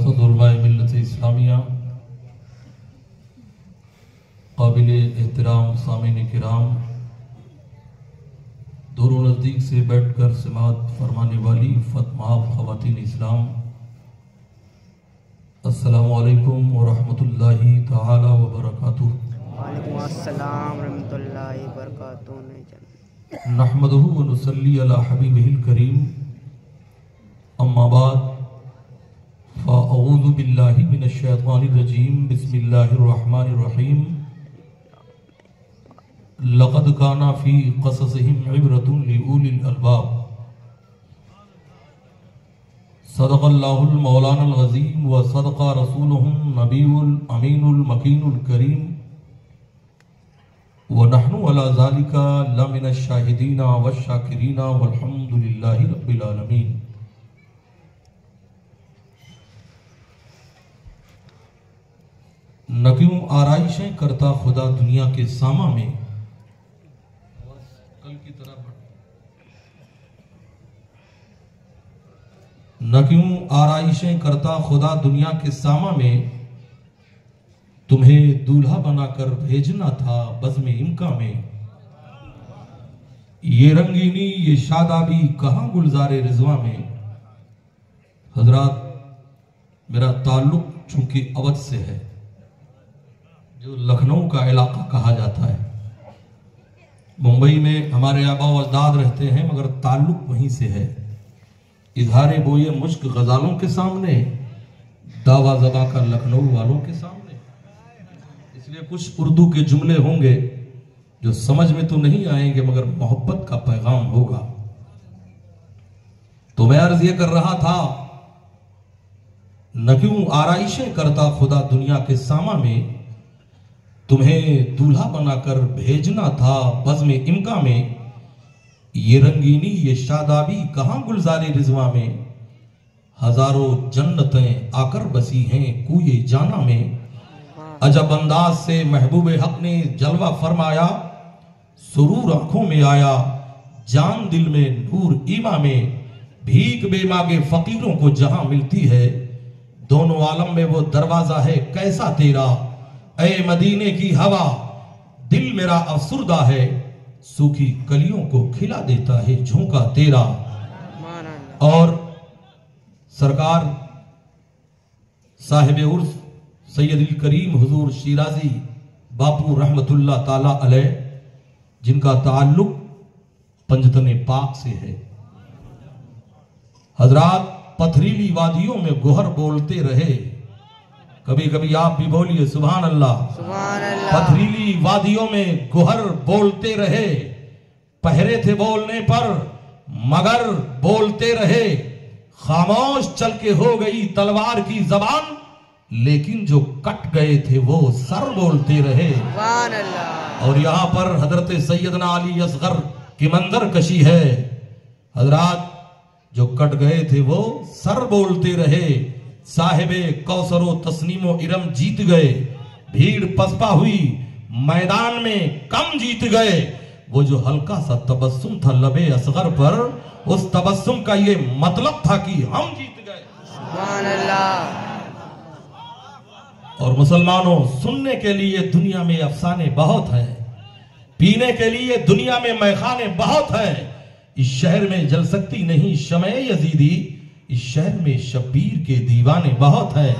औसत उलमाए मिल्लत इस्लामिया, काबिल एहतराम सामीन किराम, दूर नज़दीक से बैठकर समाअत फरमाने वाली फतमाफ ख़वातीन इस्लाम, अस्सलामु अलैकुम व रहमतुल्लाहि तआला व बरकातुहू। वालेकुम अस्सलाम व रहमतुल्लाहि व बरकातुहू। नहमदुहु व नुसल्ली अला हबीबिहिल करीम, अम्मा बाद फ़अऊज़ु बिल्लाहि मिनश शैतानिर रजीम, बिस्मिल्लाहिर रहमानिर रहीम। लक़द काना फ़ी क़ससिहिम इब्रतुन लिउलिल अलबाब। सदक़ल्लाहुल मौलानाल अज़ीम व सदक़ा रसूलुहुन नबियुल अमीनुल मकीनुल करीम व नहनु अला ज़ालिका लमिनश शाहिदीना वश्शाकिरीना वल्हम्दुलिल्लाहि रब्बिल आलमीन। न क्यों आराइशें करता खुदा दुनिया के सामा में, कल की तरह न क्यों आराइशें करता खुदा दुनिया के सामा में, तुम्हें दूल्हा बनाकर भेजना था बज़्म इम्का में। ये रंगीनी ये शादाबी कहाँ गुलजारे रिजवा में। हजरात, मेरा ताल्लुक चूंकि अवध से है, जो लखनऊ का इलाका कहा जाता है। मुंबई में हमारे आबा व अजदाद रहते हैं, मगर ताल्लुक वहीं से है। इजहारे बोए मुश्क गजालों के सामने, दावा ज़बा का लखनऊ वालों के सामने। इसलिए कुछ उर्दू के जुमले होंगे जो समझ में तो नहीं आएंगे, मगर मोहब्बत का पैगाम होगा। तो मैं अर्ज ये कर रहा था, न क्यों आराइशें करता खुदा दुनिया के सामा में, तुम्हें दूल्हा बनाकर भेजना था बज़्म इम्का में। ये रंगीनी ये शादाबी कहाँ गुलजारे रिजवा में। हजारों जन्नतें आकर बसी हैं कूए जाना में। अजब अंदाज से महबूब हक ने जलवा फरमाया, सुरूर आंखों में आया, जान दिल में नूर ईमा में। भीख बेमागे फकीरों को जहां मिलती है, दोनों आलम में वो दरवाजा है कैसा तेरा। ऐ मदीने की हवा, दिल मेरा अफसुर्दा है, सूखी कलियों को खिला देता है झोंका तेरा। और सरकार साहिब उर्स सैयदुल करीम हुजूर शिराजी बापू रहमतुल्लाह ताला अलैह, जिनका ताल्लुक पंजतने पाक से है। हजरात, पथरीली वादियों में गोहर बोलते रहे। कभी कभी आप भी बोलिए सुभान अल्लाह। सुभान अल्लाह। पथरीली वादियों में गोहर बोलते रहे, पहरे थे बोलने पर मगर बोलते रहे। खामोश चल के हो गई तलवार की जबान, लेकिन जो कट गए थे वो सर बोलते रहे। सुभान अल्लाह। और यहाँ पर हजरत सैयदना अली असगर की मंजर कशी है। हजरात, जो कट गए थे वो सर बोलते रहे। साहिबे कौसरो तस्नीमो इरम जीत गए, भीड़ पसपा हुई मैदान में कम जीत गए। वो जो हल्का सा तबस्सुम था लबे असगर पर, उस तबस्सुम का ये मतलब था कि हम जीत गए। सुभान अल्लाह। और मुसलमानों, सुनने के लिए दुनिया में अफसाने बहुत हैं, पीने के लिए दुनिया में मैखाने बहुत हैं। इस शहर में जल सकती नहीं शमे यजीदी, इस शहर में शब्बीर के दीवाने बहुत हैं।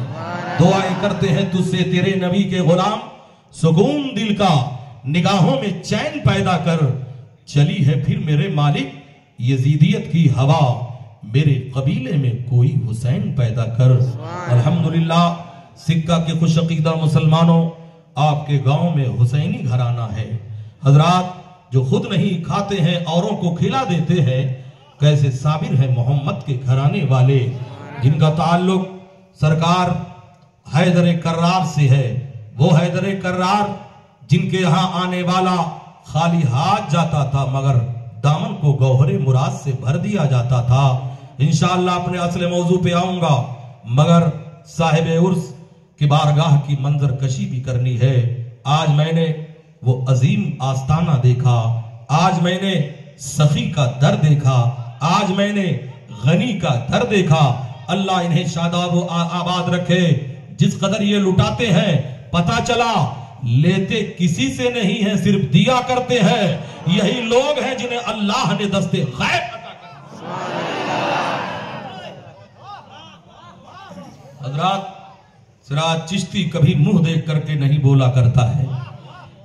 दुआएं करते हैं तुझसे तेरे नबी के गुलाम, सुकून दिल का निगाहों में चैन पैदा कर। चली है फिर मेरे मालिक यजीदियत की हवा, मेरे कबीले में कोई हुसैन पैदा कर। अल्हम्दुलिल्लाह, सिक्का के खुश अकीदा मुसलमानों, आपके गांव में हुसैनी घराना है। हजरात, जो खुद नहीं खाते हैं औरों को खिला देते हैं, कैसे साबिर है मोहम्मद के घराने वाले, जिनका ताल्लुक सरकार हैदर कर्रार से है। वो हैदर कर्रार जिनके यहाँ आने वाला खाली हाथ जाता था, मगर दामन को गौहरे मुराद से भर दिया जाता था। इंशाअल्लाह अपने असले मौजू पे आऊंगा, मगर साहिब उर्स की बारगाह की मंजर कशी भी करनी है। आज मैंने वो अजीम आस्ताना देखा, आज मैंने सखी का दर देखा, आज मैंने गनी का दर देखा, अल्लाह इन्हें शादाब व आबाद रखे। जिस कदर ये लुटाते हैं, पता चला लेते किसी से नहीं है, सिर्फ दिया करते हैं। यही लोग हैं जिन्हें अल्लाह ने दस्ते गैब अता कर। हजरात, सिराज चिश्ती कभी मुंह देख करके नहीं बोला करता है।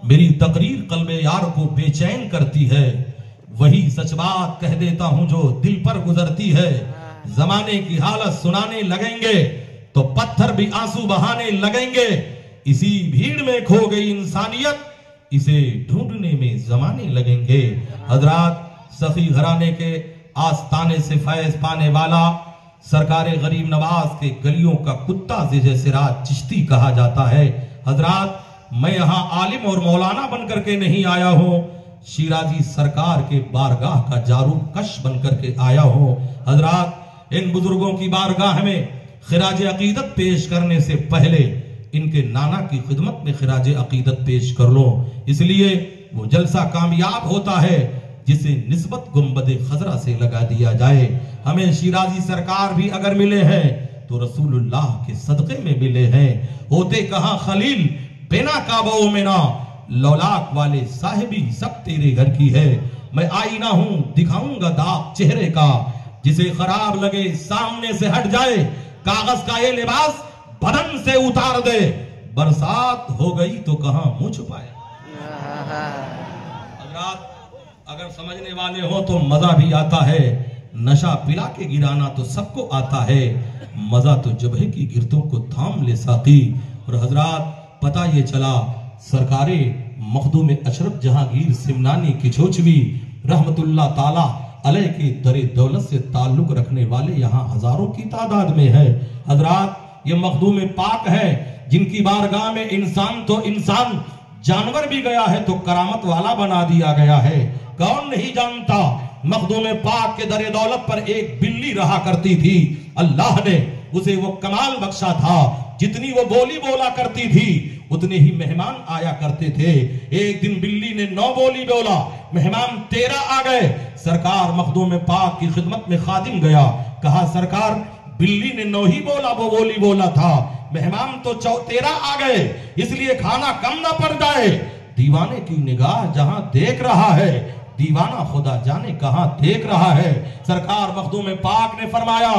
मेरी तकरीर कल्बे यार को बेचैन करती है। वही सच बात कह देता हूं जो दिल पर गुजरती है। जमाने की हालत सुनाने लगेंगे तो पत्थर भी आंसू बहाने लगेंगे। इसी भीड़ में खो गई इंसानियत, इसे ढूंढने में जमाने लगेंगे। हजरात, सखी घराने के आस्ताने से फैज पाने वाला, सरकारे गरीब नवाज के गलियों का कुत्ता जिसे सिराज चिश्ती कहा जाता है। हजरात, मैं यहां आलिम और मौलाना बनकर के नहीं आया हूं, शिराजी सरकार के बारगाह का जारू कश बनकर के आया हूं। हजरात, इन बुजुर्गों की बारगाह में खिराज अकीदत पेश करने से पहले इनके नाना की खिदमत में खिराज अकीदत पेश कर लो। इसलिए वो जलसा कामयाब होता है जिसे निस्बत गुंबदे खजरा से लगा दिया जाए। हमें शिराजी सरकार भी अगर मिले हैं तो रसूलुल्लाह के सदक़े में मिले हैं। होते कहां खलील बिना काबो में ना, लौलाक वाले साहिबी सब तेरे घर की है। मैं आईना हूं, दिखाऊंगा दाग चेहरे का, जिसे खराब लगे सामने से हट जाए। कागज का ये लिबास बदन से उतार दे, बरसात हो गई तो कहां मुंह छुपाए। अगर समझने वाले हो तो मजा भी आता है। नशा पिला के गिराना तो सबको आता है, मजा तो जबहे की गिरतों को थाम ले साकी। और हजरात, पता ये चला सरकारे मखदूम अशरफ जहांगीर सिमनानी किचोचवी रहमतुल्लाह ताला अलैह के दरे दौलत से ताल्लुक रखने वाले यहाँ हजारों की तादाद में है। हजरात, ये मखदूम पाक है जिनकी बारगाह में इंसान तो इंसान, जानवर भी गया है तो करामत वाला बना दिया गया है। कौन नहीं जानता, मखदूम पाक के दरे दौलत पर एक बिल्ली रहा करती थी। अल्लाह ने उसे वो कमाल बख्शा था, जितनी वो बोली बोला करती थी उतने ही मेहमान आया करते थे। एक दिन बिल्ली ने 9 बोली बोला, मेहमान 13 आ गए। सरकार मखदूम पाक की खिदमत में खादिम गया, कहा सरकार बिल्ली ने 9 ही बोला, वो बोली बोला था, मेहमान तो 13 आ गए, इसलिए खाना कम ना पड़ जाए। दीवाने की निगाह जहां देख रहा है, दीवाना खुदा जाने कहां देख रहा है। सरकार मखदूम पाक ने फरमाया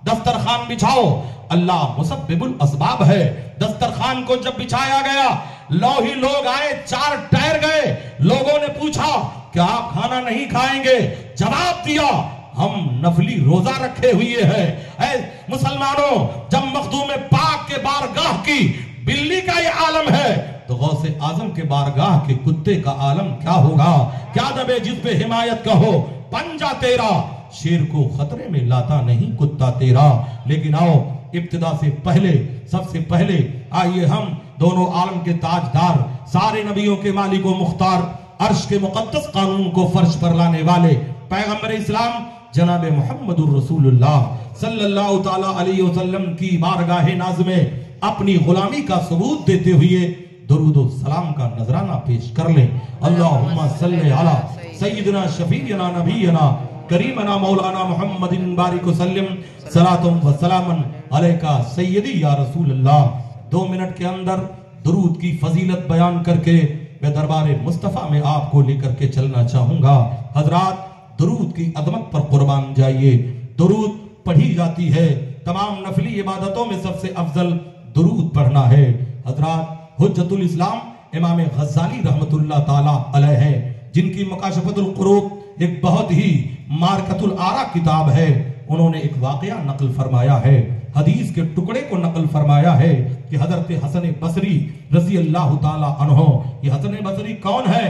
दस्तरखान बिछाओ, अल्लाह मुसब्बिबुल असबाब है। दस्तरखान को जब बिछाया गया, लो ही लोग आए, 4 टायर गए। लोगों ने पूछा क्या आप खाना नहीं खाएंगे? जवाब दिया हम नफली रोजा रखे हुए हैं। ऐ मुसलमानों, जब मखदूम पाक के बारगाह की बिल्ली का ये आलम है तो गौसे आजम के बारगाह के कुत्ते का आलम क्या होगा? क्या दबे जिस पे हिमायत कहो, पंजा तेरा शेर को खतरे में लाता नहीं कुत्ता तेरा। लेकिन आओ, इब्तिदा से पहले, सबसे पहले आइए हम दोनों आलम के ताजदार, सारे नबियों के मालिक व मुख्तार, अर्श के मुकद्दस कानून को फर्श पर लाने वाले पैगंबर इस्लाम जनाब मुहम्मदुर रसूलुल्लाह सल्लल्लाहु ताला अलैहि वसल्लम की बारगाह नाज़ में अपनी गुलामी का सबूत देते हुए दुरूद व सलाम का नजराना पेश कर लें। अल्लाहुम्मा सल्ली अला सय्यिदना शफीना नबीना करीमना मौलाना मुहम्मदिन बारिक वसल्लम सलातुम व सलामन अलैका सय्यदी या रसूल अल्लाह। 2 मिनट के अंदर दुरूद की फजीलत बयान करके मैं दरबार मुस्तफा में आपको लेकर के चलना चाहूंगा। हजरात, दुरूद की अजमत पर कुर्बान जाइए। दुरूद पढ़ी जाती है, तमाम नफली इबादतों में सबसे अफजल दुरूद पढ़ना है। हजरात, हुज्जतुल इस्लाम इमाम गज़ाली रहमतुल्लाह ताला अलैह है, जिनकी मुकाशफतुल कुरूब एक बहुत ही मारकतुल आरा किताब है। उन्होंने एक वाकया नकल फरमाया है, हदीस के टुकड़े को नकल फरमाया है कि हजरत हसन बसरी रज़ी अल्लाह ताला अन्हो, ये हसन बसरी कौन है?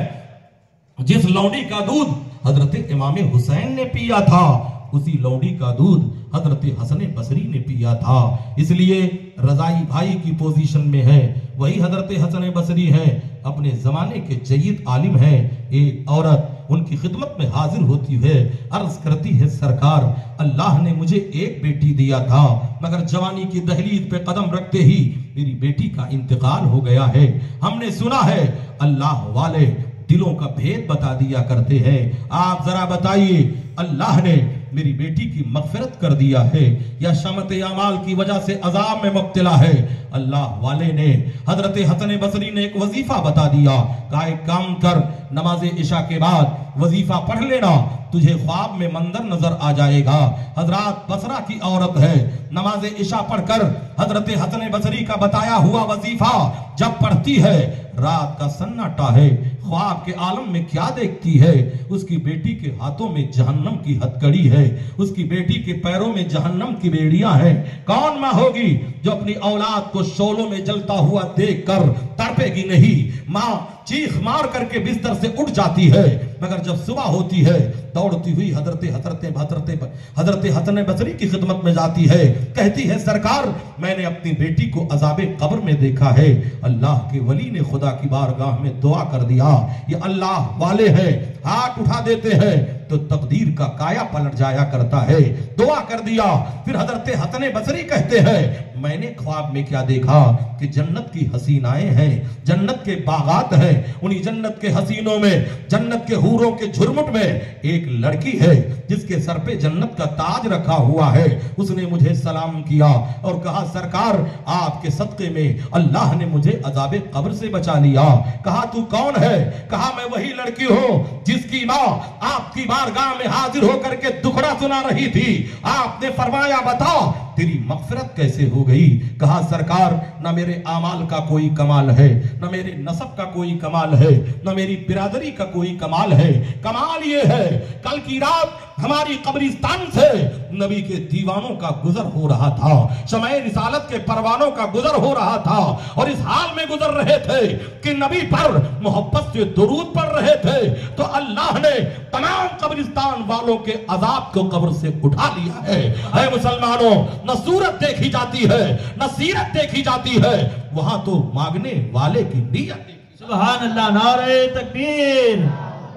जिस लौंडी का दूध हजरत इमाम हुसैन ने पिया था, उसी लौंडी का दूध हजरत हसन बसरी ने पिया था। इसलिए रजाई भाई की पोजीशन में है, वही हजरत हसन बसरी है, अपने जमाने के जय्यद आलिम है। एक औरत उनकी खिदमत में हाजिर होती है, अर्ज करती है सरकार, अल्लाह ने मुझे एक बेटी दिया था, मगर जवानी की दहलीज पे कदम रखते ही मेरी बेटी का इंतकाल हो गया है। हमने सुना है अल्लाह वाले दिलों का भेद बता दिया करते हैं। आप जरा बताइए, अल्लाह ने मेरी बेटी की मगफिरत कर दिया है या शमत अमाल की वजह से अजाब में मुब्तला है। अल्लाह वाले ने हजरत हसन बसरी ने एक वजीफा बता दिया, कहा एक काम कर, नमाज इशा के बाद वजीफा पढ़ लेना, तुझे ख्वाब में मंजर नजर आ जाएगा। हजरत बसरा की औरत है, नमाज इशा पढ़कर हजरत हसन बसरी का बताया हुआ वजीफा जब पढ़ती है, रात का सन्नाटा है, ख्वाब के आलम में क्या देखती है? उसकी बेटी के हाथों में जहन्नम की हथकड़ी है, उसकी बेटी के पैरों में जहन्नम की बेड़ियां हैं। कौन माँ होगी जो अपनी औलाद को शोलों में जलता हुआ देखकर तड़पेगी नहीं? माँ चीख मार करके बिस्तर से उठ जाती है, मगर जब सुबह होती है दौड़ती हुई हजरत हसन बसरी की खिदमत में जाती है, कहती है सरकार मैंने अपनी बेटी को अजाबे कब्र में देखा है। अल्लाह के वली ने खुदा की बारगाह में दुआ कर दिया, ये अल्लाह वाले हैं, हाथ उठा देते हैं तो तकदीर का काया पलट जाया करता है। दुआ कर दिया। फिर हजरत हसन बसरी कहते हैं मैंने ख्वाब में क्या देखा कि जन्नत की हसीनाएं हैं, जन्नत के बागात हैं, उन्हीं जन्नत के हसीनों में, जन्नत के हूरों के झुरमुट में एक लड़की है जिसके सर पे जन्नत का ताज रखा हुआ है। उसने मुझे सलाम किया और कहा सरकार आपके सदके में अल्लाह ने मुझे अजाबे कब्र से बचा लिया। कहा तू कौन है? कहा मैं वही लड़की हूँ जिसकी माँ आपकी बारगाह में हाजिर होकर के दुखड़ा सुना रही थी। आपने फरमाया बता तेरी मगफिरत कैसे हो गई? कहा सरकार न मेरे आमाल का कोई कमाल है, न मेरे नसब का कोई कमाल है, न मेरी बिरादरी का कोई कमाल है। कमाल ये है कल की रात हमारी कब्रिस्तान से नबी के दीवानों का गुजर हो रहा था, शमए रिसालत के परवानों का गुजर हो रहा था और इस हाल में गुजर रहे थे कि नबी पर मोहब्बत से दुरूद पढ़ रहे थे तो अल्लाह ने तमाम कब्रिस्तान वालों के अजाब को कब्र से उठा लिया है। ऐ मुसलमानों, न सूरत देखी जाती है न सीरत देखी जाती है, वहां तो मांगने वाले की नीयत। सुभान अल्लाह। नारे तकबीर,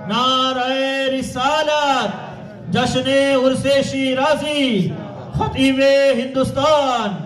नारे रिसालत, जश्ने उर्से शिराजी, खतीबे हिंदुस्तान।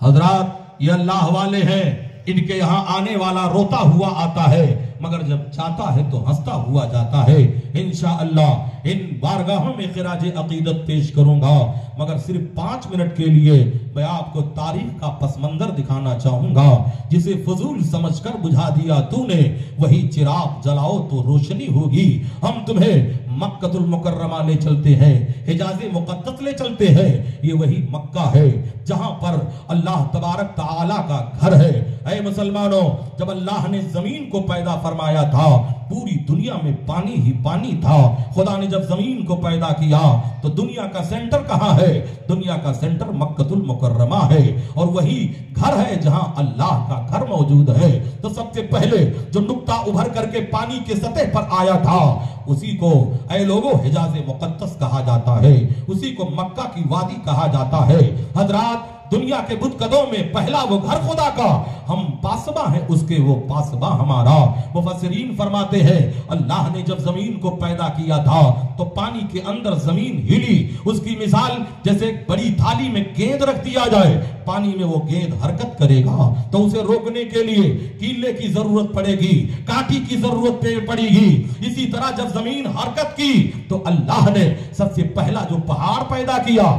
हजरात ये अल्लाह वाले हैं, इनके यहाँ आने वाला रोता हुआ आता है मगर जब चाहता है तो हंसता हुआ जाता है। इंशाअल्लाह इन बारगाहों में खिराज अकीदत पेश करूंगा, मगर सिर्फ 5 मिनट के लिए मैं आपको तारीख का पसमंजर दिखाना चाहूंगा। जिसे फजूल समझकर बुझा दिया तूने, वही चिराग जलाओ तो रोशनी होगी। हम तुम्हें मक्कतुल मुकर्रमा ले चलते हैं, हिजाज़े मुक़द्दस ले चलते हैं। ये वही मक्का है जहां पर अल्लाह तबारक तआला का घर है। ऐ मुसलमानों, जब अल्लाह ने जमीन को पैदा फरमाया था पूरी दुनिया में पानी ही पानी था। खुदा ने जब जमीन को पैदा किया तो दुनिया का सेंटर कहाँ है? दुनिया का सेंटर मक्कतुल मुकर्रमा है और वही घर है जहां अल्लाह का घर मौजूद है। तो सबसे पहले जो नुक्ता उभर करके पानी के सतह पर आया था उसी को ऐ लोगों हिजाज़े मुक़द्दस कहा जाता है, उसी को मक्का की वादी कहा जाता है। हजरात दुनिया के बुतकदों में पहला वो घर खुदा का, हम पासबा हैं उसके, वो पासबा हमारा। मुफस्सिरीन फरमाते हैं अल्लाह ने जब जमीन को पैदा किया था तो पानी के अंदर जमीन हिली। उसकी मिसाल जैसे एक बड़ी थाली में गेंद रख दिया जाए, पानी में वो गेंद हरकत करेगा तो उसे रोकने के लिए कीले की जरूरत पड़ेगी, काठी की जरूरत पड़ेगी। इसी तरह जब जमीन हरकत की तो अल्लाह ने सबसे पहला जो पहाड़ पैदा किया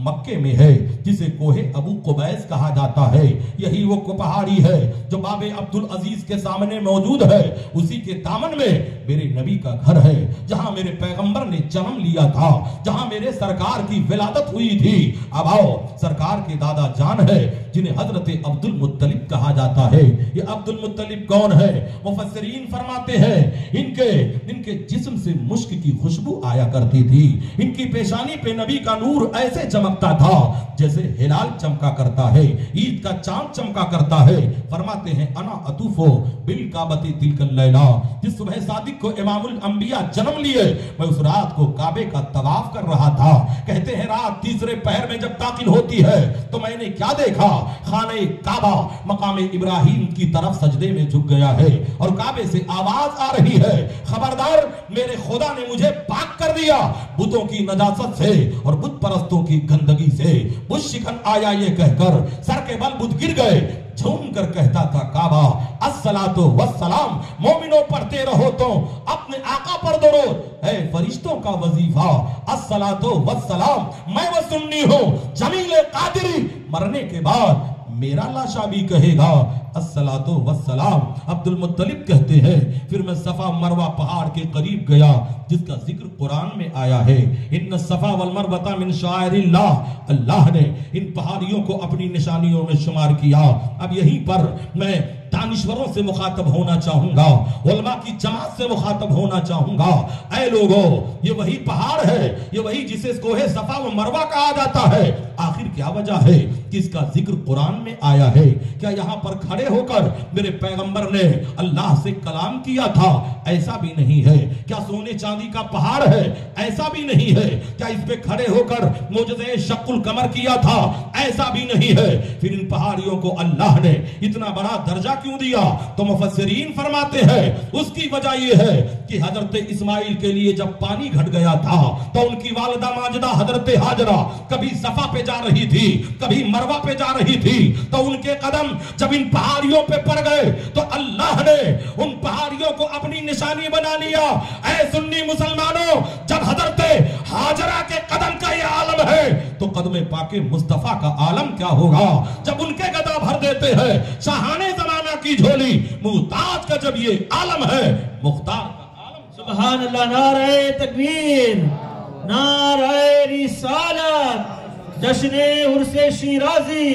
मक्के में है, जिसे कोहे अबू कुबैस कहा जाता है। यही वो पहाड़ी है जो बाबे अब्दुल अजीज के सामने मौजूद है। उसी के दामन में मेरे नबी का घर है, जहां मेरे पैगंबर ने जन्म लिया था, जहां मेरे सरकार की विलादत हुई थी। अब आओ, सरकार के दादा जान है जिन्हें हजरत अब्दुल मुत्तलिब कहा जाता है। ये अब्दुल मुत्तलिब कौन है? मुफस्सिरीन फरमाते हैं इनके जिस्म से मुश्क की खुशबू आया करती थी। इनकी पेशानी पे नबी का नूर ऐसे चमकता था जैसे हिलाल चमका करता है, ईद का चांद चमका करता है। फरमाते हैं अना अतूफो बिल काबती तिलकल लैला, जिस सुबह सादिक को इमामुल अंबिया जन्म लिए मैं उस रात को काबे का तवाफ कर रहा था। कहते हैं रात तीसरे पहर में जब दाखिल होती है तो मैंने क्या देखा? खाने काबा मकाम इब्राहिम की तरफ सजदे में झुक गया है और काबे से आवाज आ रही है, खबरदार मेरे खुदा ने मुझे पाक कर दिया बुतों की नजासत से और बुत परस्तों की गंदगी से। बुत शिकन आया ये कहकर सर के बल बुत गिर गए, झूम कर कहता था काबा अस्सलातु वस्सलाम, मोमिनो पढ़ते रहो तो अपने आका पर दरूद, है फरिश्तों का वजीफा अस्सलातु वस्सलाम। मैं वो सुन्नी हूं जमील कादरी, मरने के बाद मेरा लाशा भी कहेगा अस्सलातु वस्सलाम। अब्दुल मुत्तलिब कहते हैं फिर मैं सफा मरवा पहाड़ के करीब गया जिसका जिक्र कुरान में आया है, इन्न सफा वल मरवता मिन शाइरिल्लाह, अल्लाह ने इन पहाड़ियों को अपनी निशानियों में शुमार किया। अब यहीं पर मैं दानिश्वरों से मुखातब होना चाहूंगा, उलमा की जमात से मुखातब होना चाहूंगा। ऐ लोगों, ये वही पहाड़ है, ये वही जिसे कोहे सफा व मरवा कहा जाता है। आखिर क्या वजह है कि इसका जिक्र कुरान में आया है? क्या यहाँ पर खड़े होकर मेरे पैगंबर ने अल्लाह से कलाम किया था? ऐसा भी नहीं है। क्या सोने चांदी का पहाड़ है? ऐसा भी नहीं है। क्या इस पे खड़े होकर मोजज़े शक्कुल कमर किया था? ऐसा भी नहीं है। फिर इन पहाड़ियों को अल्लाह ने इतना बड़ा दर्जा क्यों दिया? तो मुफस्सिरीन फरमाते हैं उसकी वजह यह है कि हजरत इस्माइल के लिए जब पानी घट गया था तो उनकी वालिदा माजिदा हजरत हाजरा कभी सफा पे जा रही थी, कभी मरवा पे जा रही थी, तो उनके कदम जब इन पहाड़ियों पे पड़ गए तो अल्लाह ने उन पहाड़ियों को अपनी निशानी बना लिया। ऐ सुन्नी मुसलमानों, जब हजरत हाजरा के कदम का ये आलम है तो कदम पाके मुस्तफा का आलम क्या होगा? जब उनके गदा भर देते हैं शाहाने जमाना की झोली, मुहताज का जब ये आलम है, मुख्तार का आलम। सुभान अल्लाह, नारे तकबीर, नारे रिसालत, जश्ने उर्से शिराजी।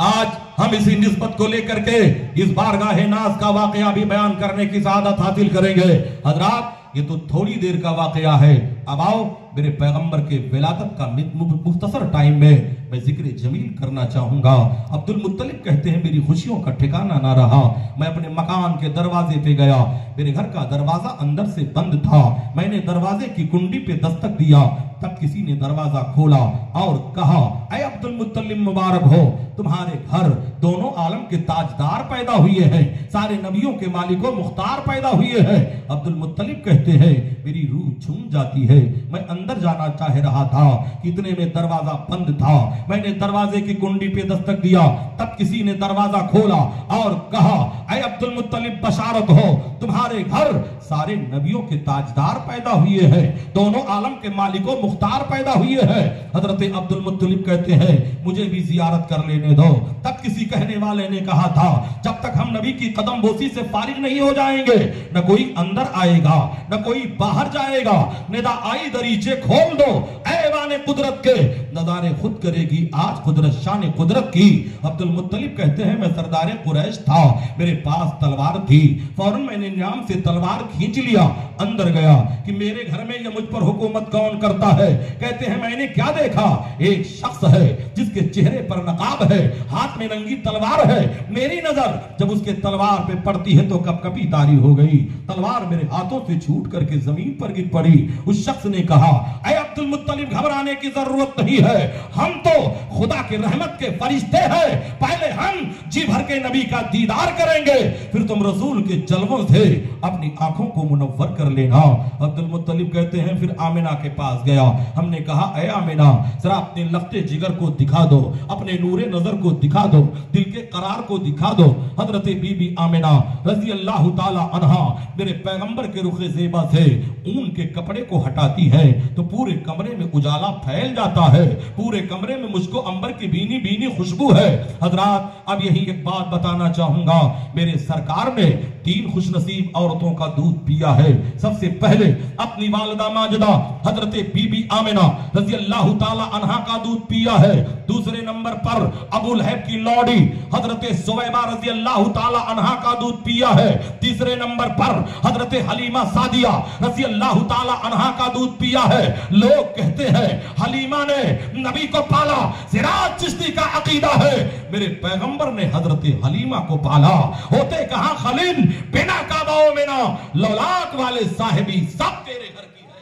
आज हम इसी निस्बत को लेकर के इस बारगाह नाज का वाकया भी बयान करने की सादत हासिल करेंगे। हजरात, ये तो थोड़ी देर का वाकया है। अब आओ मेरे पैगंबर के विलादत का मुख्तसर टाइम में मैं जिक्र जमील करना चाहूंगा। अब्दुल मुत्तलिब कहते हैं मेरी खुशियों का ठिकाना ना रहा। मैं अपने मकान के दरवाजे पे गया, मेरे घर का दरवाजा अंदर से बंद था। मैंने दरवाजे की कुंडी पे दस्तक दिया, तब किसी ने दरवाजा खोला और कहा, ऐ अब्दुल मुत्तलिब मुबारक हो, तुम्हारे घर दोनों आलम के ताजदार पैदा हुए हैं, सारे नबियों के मालिको मुख्तार पैदा हुए हैं। अब्दुल मुत्तलिब कहते हैं मेरी रूह झूम जाती है। मैं अंदर जाना चाह रहा था, इतने में दरवाजा बंद था। मैंने दरवाजे की कुंडी पे दस्तक दिया, तब किसी ने दरवाजा खोला और कहा, ऐ अब्दुल मुत्तलिब बशारत हो, तुम्हारे घर सारे नबियों के ताजदार पैदा हुए हैं, दोनों आलम के मालिको मुख्तार पैदा हुए हैं। हजरत अब्दुल मुत्तलिब कहते हैं मुझे भी जियारत कर लेने दो। तब किसी कहने वाले ने कहा था, जब तक हम नबी की कदम बोसी से फारिग नहीं हो जाएंगे, न कोई अंदर आएगा न कोई बाहर जाएगा। निदा आई दरीचे खोल दो, ऐवाने कुदरत के नजारे खुद करेगी आज कुदरत शान कुदरत की। अब्दुल मुत्तलिब कहते हैं मैं सरदार कुरैश था, मेरे पास तलवार थी, फौरन मैंने न्याम से तलवार खींच लिया, अंदर गया कि मेरे घर में ये मुझ पर हुकूमत कौन करता है। कहते हैं मैंने क्या देखा, एक शख्स है जिसके चेहरे पर नकाब है, हाथ में नंगी तलवार है। मेरी नजर जब उसके तलवार पे पड़ती है तो कपकपी तारी हो गई, तलवार मेरे हाथों से छूट करके जमीन पर गिर पड़ी। उस शख्स ने कहा, ऐ अब्दुल मुत्तलिब घबराने की जरूरत नहीं है, हम तो खुदा के रहमत के फरिश्ते हैं, पहले हम जी भर के नबी का दीदार करेंगे, फिर तुम रसूल के जलवों से अपनी आंखों को मुनव्वर कर लेना। अब्दुल मुत्तलिब कहते हैं फिर आमिना के पास गया, हमने कहा ऐ आमिना जरा अपने लफ्ते जिगर को दिखा दो, अपने नूरे नजर को दिखा दो, दिल के करार को दिखा दो। हजरत बीबी आमिना रजी अल्लाह ताला अन्हा मेरे पैगंबर के रुखे ज़ेबा से ऊन के कपड़े को हटाती है तो पूरे कमरे में उजाला फैल जाता है, पूरे कमरे में मुझको अंबर की भीनी भीनी खुशबू है। हजरात, अब यही एक बात बताना चाहूंगा, मेरे सरकार ने 3 खुशनसीब औरतों का दूध पिया है। सबसे पहले अपनी वालिदा माजिदा हजरत बीबी आमिना रजी अल्लाह ताला अन्हा का दूध पिया है। दूसरे नंबर पर अबू लहब की लौड़ी हजरत सुवैबा रजी अल्लाह ताला अन्हा का दूध पिया है। तीसरे नंबर पर हजरत हलीमा सादिया रजी अल्लाह ताला अन्हा का दूध पिया है। लोग कहते हैं हलीमा ने नबी को पाला, सिराज चिश्ती का अकीदा है मेरे पैगंबर ने हजरत हलीमा को पाला। होते कहां खलील बिना काबाओ में ना लौलाक वाले साहिबी सब तेरे घर की है।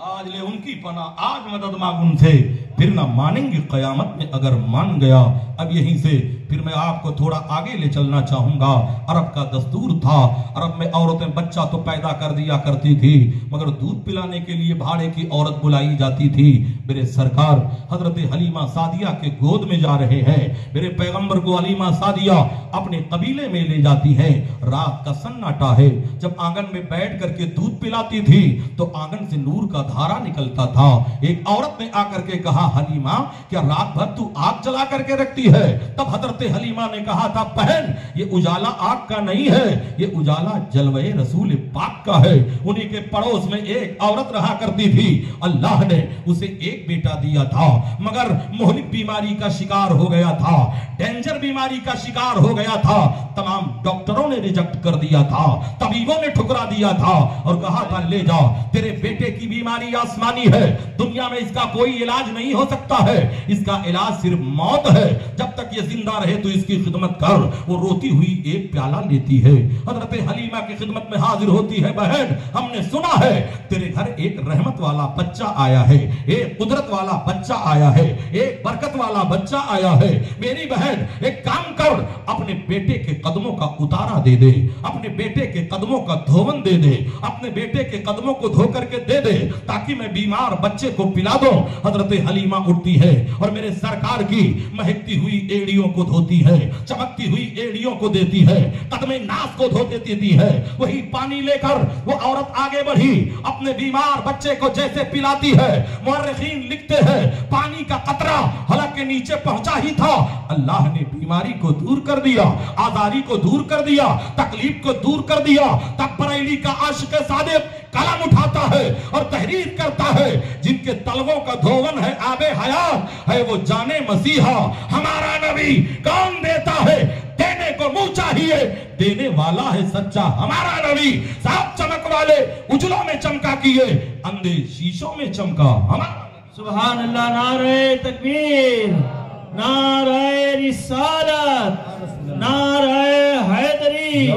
आज ले उनकी पना, आज मदद मांग उनसे। फिर ना मानेंगे कयामत में अगर मान गया। अब यहीं से फिर मैं आपको थोड़ा आगे ले चलना चाहूंगा। अरब का दस्तूर था, अरब में औरतें बच्चा तो पैदा कर दिया करती थी, मगर दूध पिलाने के लिए भाड़े की औरत बुलाई जाती थी। मेरे सरकार हजरत हलीमा सादिया के गोद में जा रहे हैं, मेरे पैगंबर को हलीमा सादिया अपने कबीले में ले जाती है। रात का सन्नाटा है, जब आंगन में बैठ करके दूध पिलाती थी तो आंगन से नूर का धारा निकलता था। एक औरत ने आकर के कहा, हलीमा क्या रात भर तू आग जला करके रखती है? तब हजरत हलीमा ने कहा था, बहन ये उजाला आग का नहीं है, ये उजाला जलवे रसूल पाक का है। उन्हीं के पड़ोस में एक औरत रहा करती थी, अल्लाह ने उसे एक बेटा दिया था, मगर मोहलिक बीमारी का शिकार हो गया था, डेंजर बीमारी का शिकार हो गया था। तमाम डॉक्टरों ने रिजेक्ट कर दिया था, तबीबों ने ठुकरा दिया था और कहा था, ले जा, तेरे बेटे की बीमारी आसमानी है, दुनिया में इसका कोई इलाज नहीं हो सकता है, इसका इलाज सिर्फ मौत है। जब तक ये जिंदा रहे तो इसकी खिदमत कर। वो रोती हुई एक प्याला लेती है, हजरत हलीमा की खिदमत में हाजिर होती है, बहन हमने सुना है तेरे घर एक रहमत वाला बच्चा आया है, एक कुदरत वाला बच्चा आया है, एक बरकत वाला बच्चा आया है। मेरी बहन एक काम कर, अपने बेटे के कदमों का उतारा दे दे, अपने बेटे के कदमों का धोवन दे दे, अपने बेटे के कदमों को धो करके दे दे, ताकि मैं बीमार बच्चे को पिला दूं। हजरत हलीमा उठती है और मेरे सरकार की महकती हुई एड़ियों को धोती है, चमकती हुई एड़ियों को देती है, कदमे नास को धो देती है। वही पानी लेकर वो औरत आगे बढ़ी, अपने बीमार बच्चे को जैसे पिलाती है, मुअर्रिखीन लिखते हैं पानी का कतरा हलक के नीचे पहुंचा ही था, अल्लाह ने बीमारी को दूर कर दिया, आजारी को दूर कर दिया, तकलीफ को दूर कर दिया। तब बरेली का आशिक सादिक कलम उठाता है और तहरीर करता है, जिनके तलवों का धोवन है आबे हयात है, वो जाने मसीहा हमारा नबी कौन देता है, देने को मुंह चाहिए, देने वाला है सच्चा हमारा नबी। साफ चमक वाले उजलों में चमका किए, अंधे शीशों में चमका हमारा। सुभान अल्लाह, नारे तकबीर, नारे रिसालत, नारे हैदरी,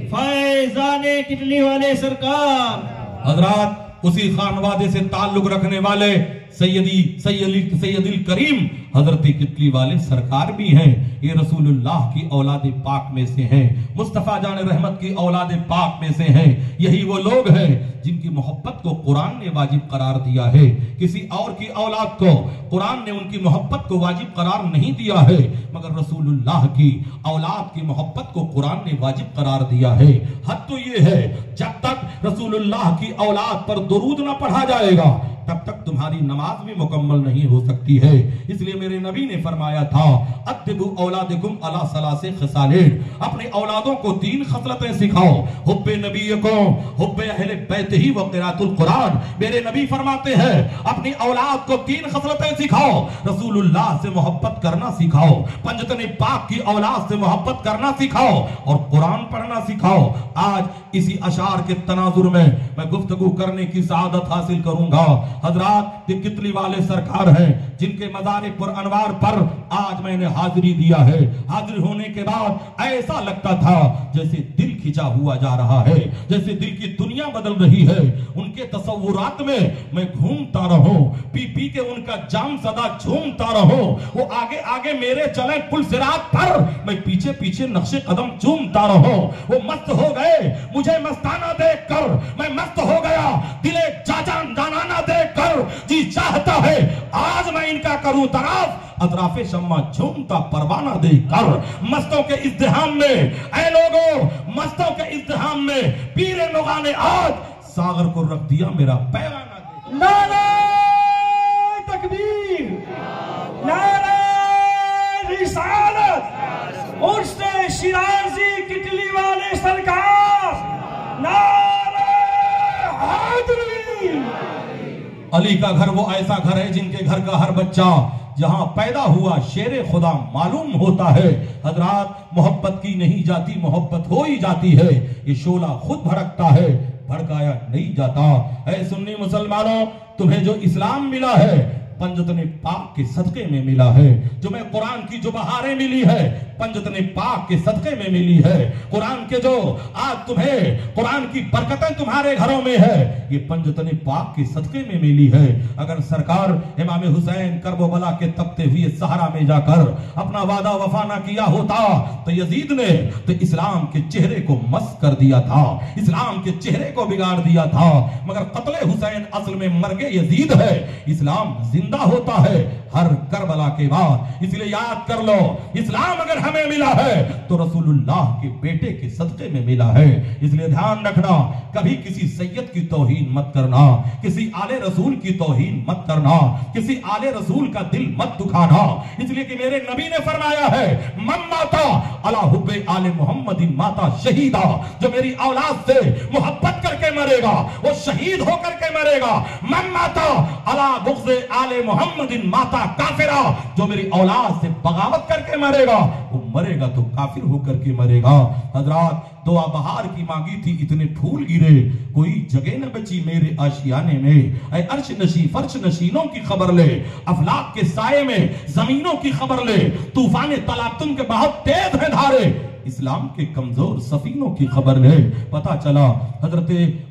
फैजाने किटली वाले सरकार। हजरात उसी खानवादे से ताल्लुक रखने वाले सैयदुल करीम हजरत कितली वाले सरकार भी हैं। ये रसूलुल्लाह की औलाद पाक में से हैं, मुस्तफा जान रहमत की औलाद पाक में से हैं। यही वो लोग हैं जिनकी मोहब्बत को कुरान ने वाजिब करार दिया है। किसी और की औलाद को कुरान ने उनकी मोहब्बत को वाजिब करार नहीं दिया है, मगर रसूलुल्लाह की औलाद की मोहब्बत को कुरान ने वाजिब करार दिया है। हद तो ये है, जब तक रसूलुल्लाह की औलाद पर दुरूद ना पढ़ा जाएगा तब तक तुम्हारी नमाज भी मुकम्मल नहीं हो सकती है। इसलिए मेरे नबी ने फरमाया था, अद्दिबु औलादिकुम अला सलासे खसालिन, अपने औलादों को 3 खसलतें सिखाओ, हुब्बे नबीयकुम, हुब्बे अहले बैतिही व क़िराअतुल कुरान। मेरे नबी फरमाते हैं, अपनी औलाद को 3 खसलतें सिखाओ, रसूलुल्लाह से मोहब्बत करना सिखाओ, पंजतन पाक की औलाद से मोहब्बत करना सिखाओ और कुरान पढ़ना सिखाओ। आज इसी अशार के तनाजुर में मैं गुफ्तगू करने की सआदत हासिल करूंगा। हजरात कितली वाले सरकार हैं, जिनके मज़ार पर अनवार पर आज मैंने हाजिरी दिया है। हाजिर होने के बाद ऐसा लगता था जैसे दिल खिंचा हुआ जा रहा है, जैसे दिल की दुनिया बदल रही है। उनके तसव्वुरात में मैं घूमता रहूं, पी पी के उनका जाम सदा झूमता रहूं। वो आगे आगे मेरे चले पुल सिरात पर, मैं पीछे पीछे नक्शे कदम चूमता रहूं। वो मस्त हो गए मुझे मस्ताना देख कर, मैं मस्त हो गया दिले जाजान जानाना देख कर। जी चाहता है आज मैं इनका करूं तराफ, अतराफे शम्मा झूमता परवाना देकर। मस्तों के इज़्दिहाम में, ऐ लोगों मस्तों के इज़्दिहाम में पीरे लोगा ने आज सागर को रख दिया मेरा पैगाना दे। नारे तकबीर, नारे रिसालत, उर्से शिराजी किटली वाले सरकार, नारे हैदरी। अली का घर वो ऐसा घर है जिनके घर का हर बच्चा जहां पैदा हुआ शेरे खुदा मालूम होता है। हजरात मोहब्बत की नहीं जाती, मोहब्बत हो ही जाती है। ये शोला खुद भड़कता है, भड़काया नहीं जाता। ऐ सुन्नी मुसलमानों, तुम्हें जो इस्लाम मिला है पंजतने पाक के सदके में मिला है। जो मैं कुरान की जो बहारें मिली है पंजतने पाक के सदके में मिली है। कुरान के जो आज तुम्हें कुरान की बरकतें तुम्हारे घरों में है ये पंजतने पाक के सदके में मिली है। अगर सरकार इमाम हुसैन करबला के तपते हुए सहारा में जाकर अपना वादा वफा ना किया होता तो यजीद ने तो इस्लाम के चेहरे को मस्त कर दिया था, इस्लाम के चेहरे को बिगाड़ दिया था। मगर कत्ले हुसैन असल में मरगे यजीद है, इस्लाम जिंदा होता है हर करबला के बाद। इसलिए याद कर लो इस्लाम अगर हमें मिला है तो रसूलुल्लाह के बेटे के सदके में मिला है। इसलिए ध्यान रखना कभी किसी सैयद की तौहीन मत करना, किसी आले रसूल की तौहीन मत करना, किसी आले रसूल का दिल मत दुखाना। इसलिए कि मेरे नबी ने फरमाया है मन माता अला हुब्बे आले मोहम्मदिन माता शहीदा, जो मेरी औलाद से मोहब्बत करके मरेगा वो शहीद होकर के मरेगा। मन माता अला बुग़्ज़े आले मोहम्मदिन माता काफिरा, जो मेरी औलाद से बगावत करके मरेगा वो मरेगा तो काफिर होकर के मरेगा। हजरात दुआ बहार की मांगी थी इतने फूल गिरे कोई जगह न बची मेरे आशियाने में। ऐ अर्श नशी फर्श नशीनों की खबर ले, अफलाक के साये में जमीनों की खबर ले, तूफान तलातुन के बहुत तेज है धारे, इस्लाम के कमजोर सफीनों की खबर ले। पता चला हजरत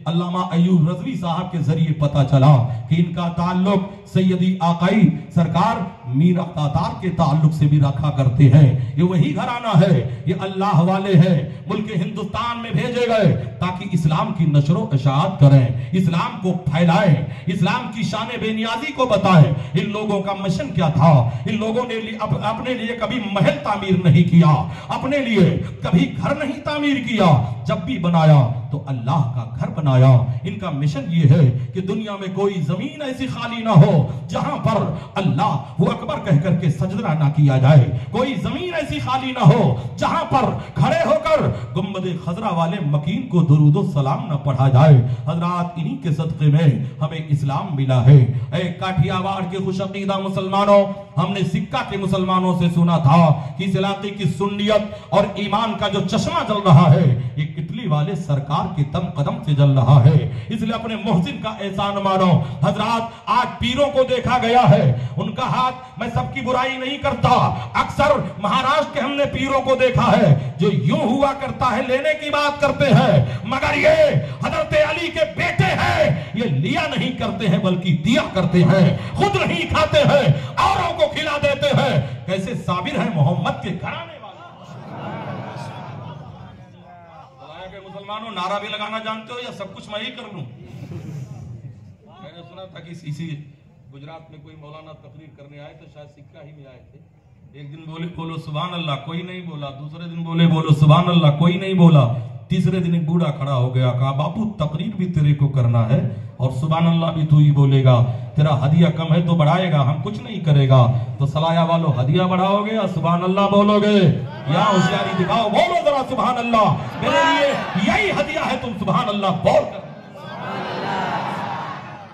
अल्लामा अय्यूब रज़वी साहब के जरिए पता चला कि इनका ताल्लुक सैयदी आकाई सरकार मीर तातार के ताल्लुक से भी रखा करते हैं। ये वही घराना है, ये अल्लाह वाले हैं, मुल्क हिंदुस्तान में भेजे गए ताकि इस्लाम की नशरो इशाअत करें, इस्लाम को फैलाएं, इस्लाम की शान बेनियाजी को बताएं। इन लोगों का मिशन क्या था? इन लोगों ने अपने लिए कभी महल तामीर नहीं किया, अपने लिए कभी घर नहीं तामीर किया, जब भी बनाया तो अल्लाह का घर बनाया। इनका मिशन ये है कि दुनिया में कोई जमीन ऐसी खाली ना हो जहां पर अल्लाह वो अकबर कह करके सजदा ना किया जाए, कोई जमीन ऐसी खाली ना हो जहां पर खड़े होकर गुम्बदे खजरा वाले मकीन को दुरूदो सलाम ना पढ़ा जाए। हजरात इन्हीं के सदके में हमें इस्लाम मिला है। ऐ काठियावाड़ के खुशअकीदा मुसलमानों, हमने सिक्का के मुसलमानों से सुना था कि इस इलाके की सुन्नियत और ईमान का जो चश्मा जल रहा है ये कितली वाले सरकार के दम कदम से जल रहा है। इसलिए अपने मोहसिन का एहसान मानो। हजरात आज पीरों को देखा गया है, उनका हाथ, मैं सबकी बुराई नहीं करता, अक्सर महाराष्ट्र के हमने पीरों को देखा है जो यूं हुआ करता है लेने की बात करते हैं, मगर ये हजरत अली के बेटे हैं, ये लिया नहीं करते हैं बल्कि दिया करते हैं, खुद नहीं खाते हैं औरों को खिला देते हैं। कैसे साबिर है मोहम्मद के घराने मुसलमानों। नारा भी लगाना जानते हो या सब कुछ मैं ही कर लूं? मैंने सुना था कि इसी गुजरात में कोई मौलाना तकरीर करने आए तो शायद सिक्का ही में आए थे। एक दिन बोले बोलो सुभान अल्लाह, कोई नहीं बोला। दूसरे दिन बोले बोलो सुभान अल्लाह, कोई नहीं बोला। तीसरे दिन एक बूढ़ा खड़ा हो गया, कहा बापू तकरीर भी तेरे को करना है और सुभान अल्लाह भी तू ही बोलेगा, तेरा हदिया कम है तो बढ़ाएगा, हम कुछ नहीं करेगा। तो सलाया वालों हदिया बढ़ाओगे या सुभान अल्लाह बोलोगे? या होशियारी दिखाओ, बोलो जरा सुभान अल्लाह, मेरे लिए यही हदिया है, तुम सुभान अल्लाह बोल कर।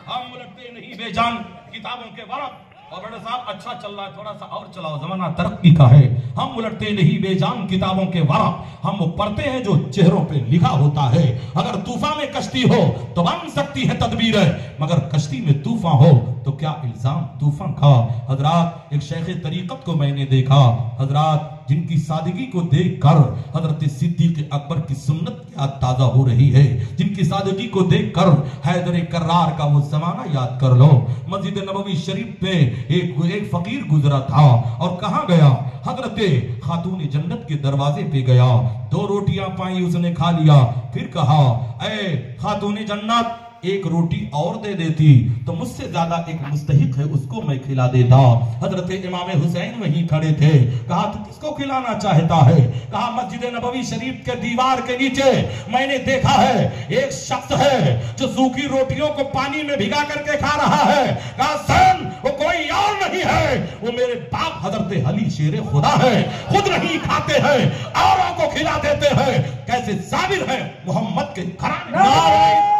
हम उलटते नहीं बेजान किताबों के वरक़, और बड़े साहब अच्छा चल रहा है थोड़ा सा और चलाओ, जमाना तरक्की का है। हम उलटते नहीं बेजान किताबों के वरक़, हम वो पढ़ते हैं जो चेहरों पे लिखा होता है। अगर तूफान में कश्ती हो तो बन सकती है तदबीर है, मगर कश्ती में तूफान हो तो क्या इल्जाम तूफान का। हजरात एक शेख तरीकत को मैंने देखा, हजरात जिनकी सादगी को देखकर हजरत सिद्दीक अकबर की सुन्नत याद ताजा हो रही है, जिनकी सादगी को देखकर हैदर कर्रार का वो जमाना याद कर लो। मस्जिद नबवी शरीफ पे एक फकीर गुजरा था और कहाँ गया? हजरत खातून जन्नत के दरवाजे पे गया, 2 रोटियां पाई, उसने खा लिया, फिर कहा ऐ खातून जन्नत एक रोटी और दे देती तो मुझसे ज्यादा एक मुस्तहिक है उसको मैं खिला देता। हजरत इमाम हुसैन वहीं खड़े थे, कहा तू किसको खिलाना चाहता है? कहा मस्जिद नबवी शरीफ के दीवार के नीचे मैंने देखा है एक शख्स है जो सूखी रोटियों को पानी में भिगा करके खा रहा है। कहा सन वो कोई और नहीं है, वो मेरे बाप हजरत अली शेर खुदा है, खुद नहीं खाते हैं औरों को खिला देते हैं। कैसे साबिर है मोहम्मद के घराने।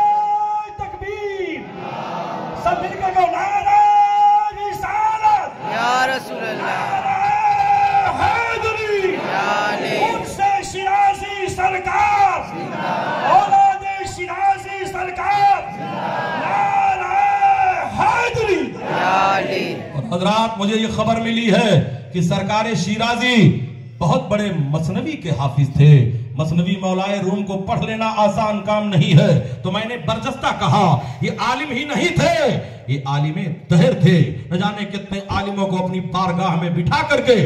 सब मिलकर कहो नारा रिसालत या रसूल अल्लाह, नारा हैदरी, या अली, उनसे शिराजी सरकार, औलाद शिराजी सरकार, नारा हैदरी, या अली। हजरात मुझे ये खबर मिली है कि सरकार शिराजी बहुत बड़े मसनवी के हाफिज थे। मसनवी मौलाए रूम को पढ़ लेना आसान काम नहीं है, तो मैंने बरजस्ता कहा ये आलिम ही नहीं थे, ये आलिमे तहर थे। न जाने कितने आलिमों को अपनी बारगाह में बिठा करके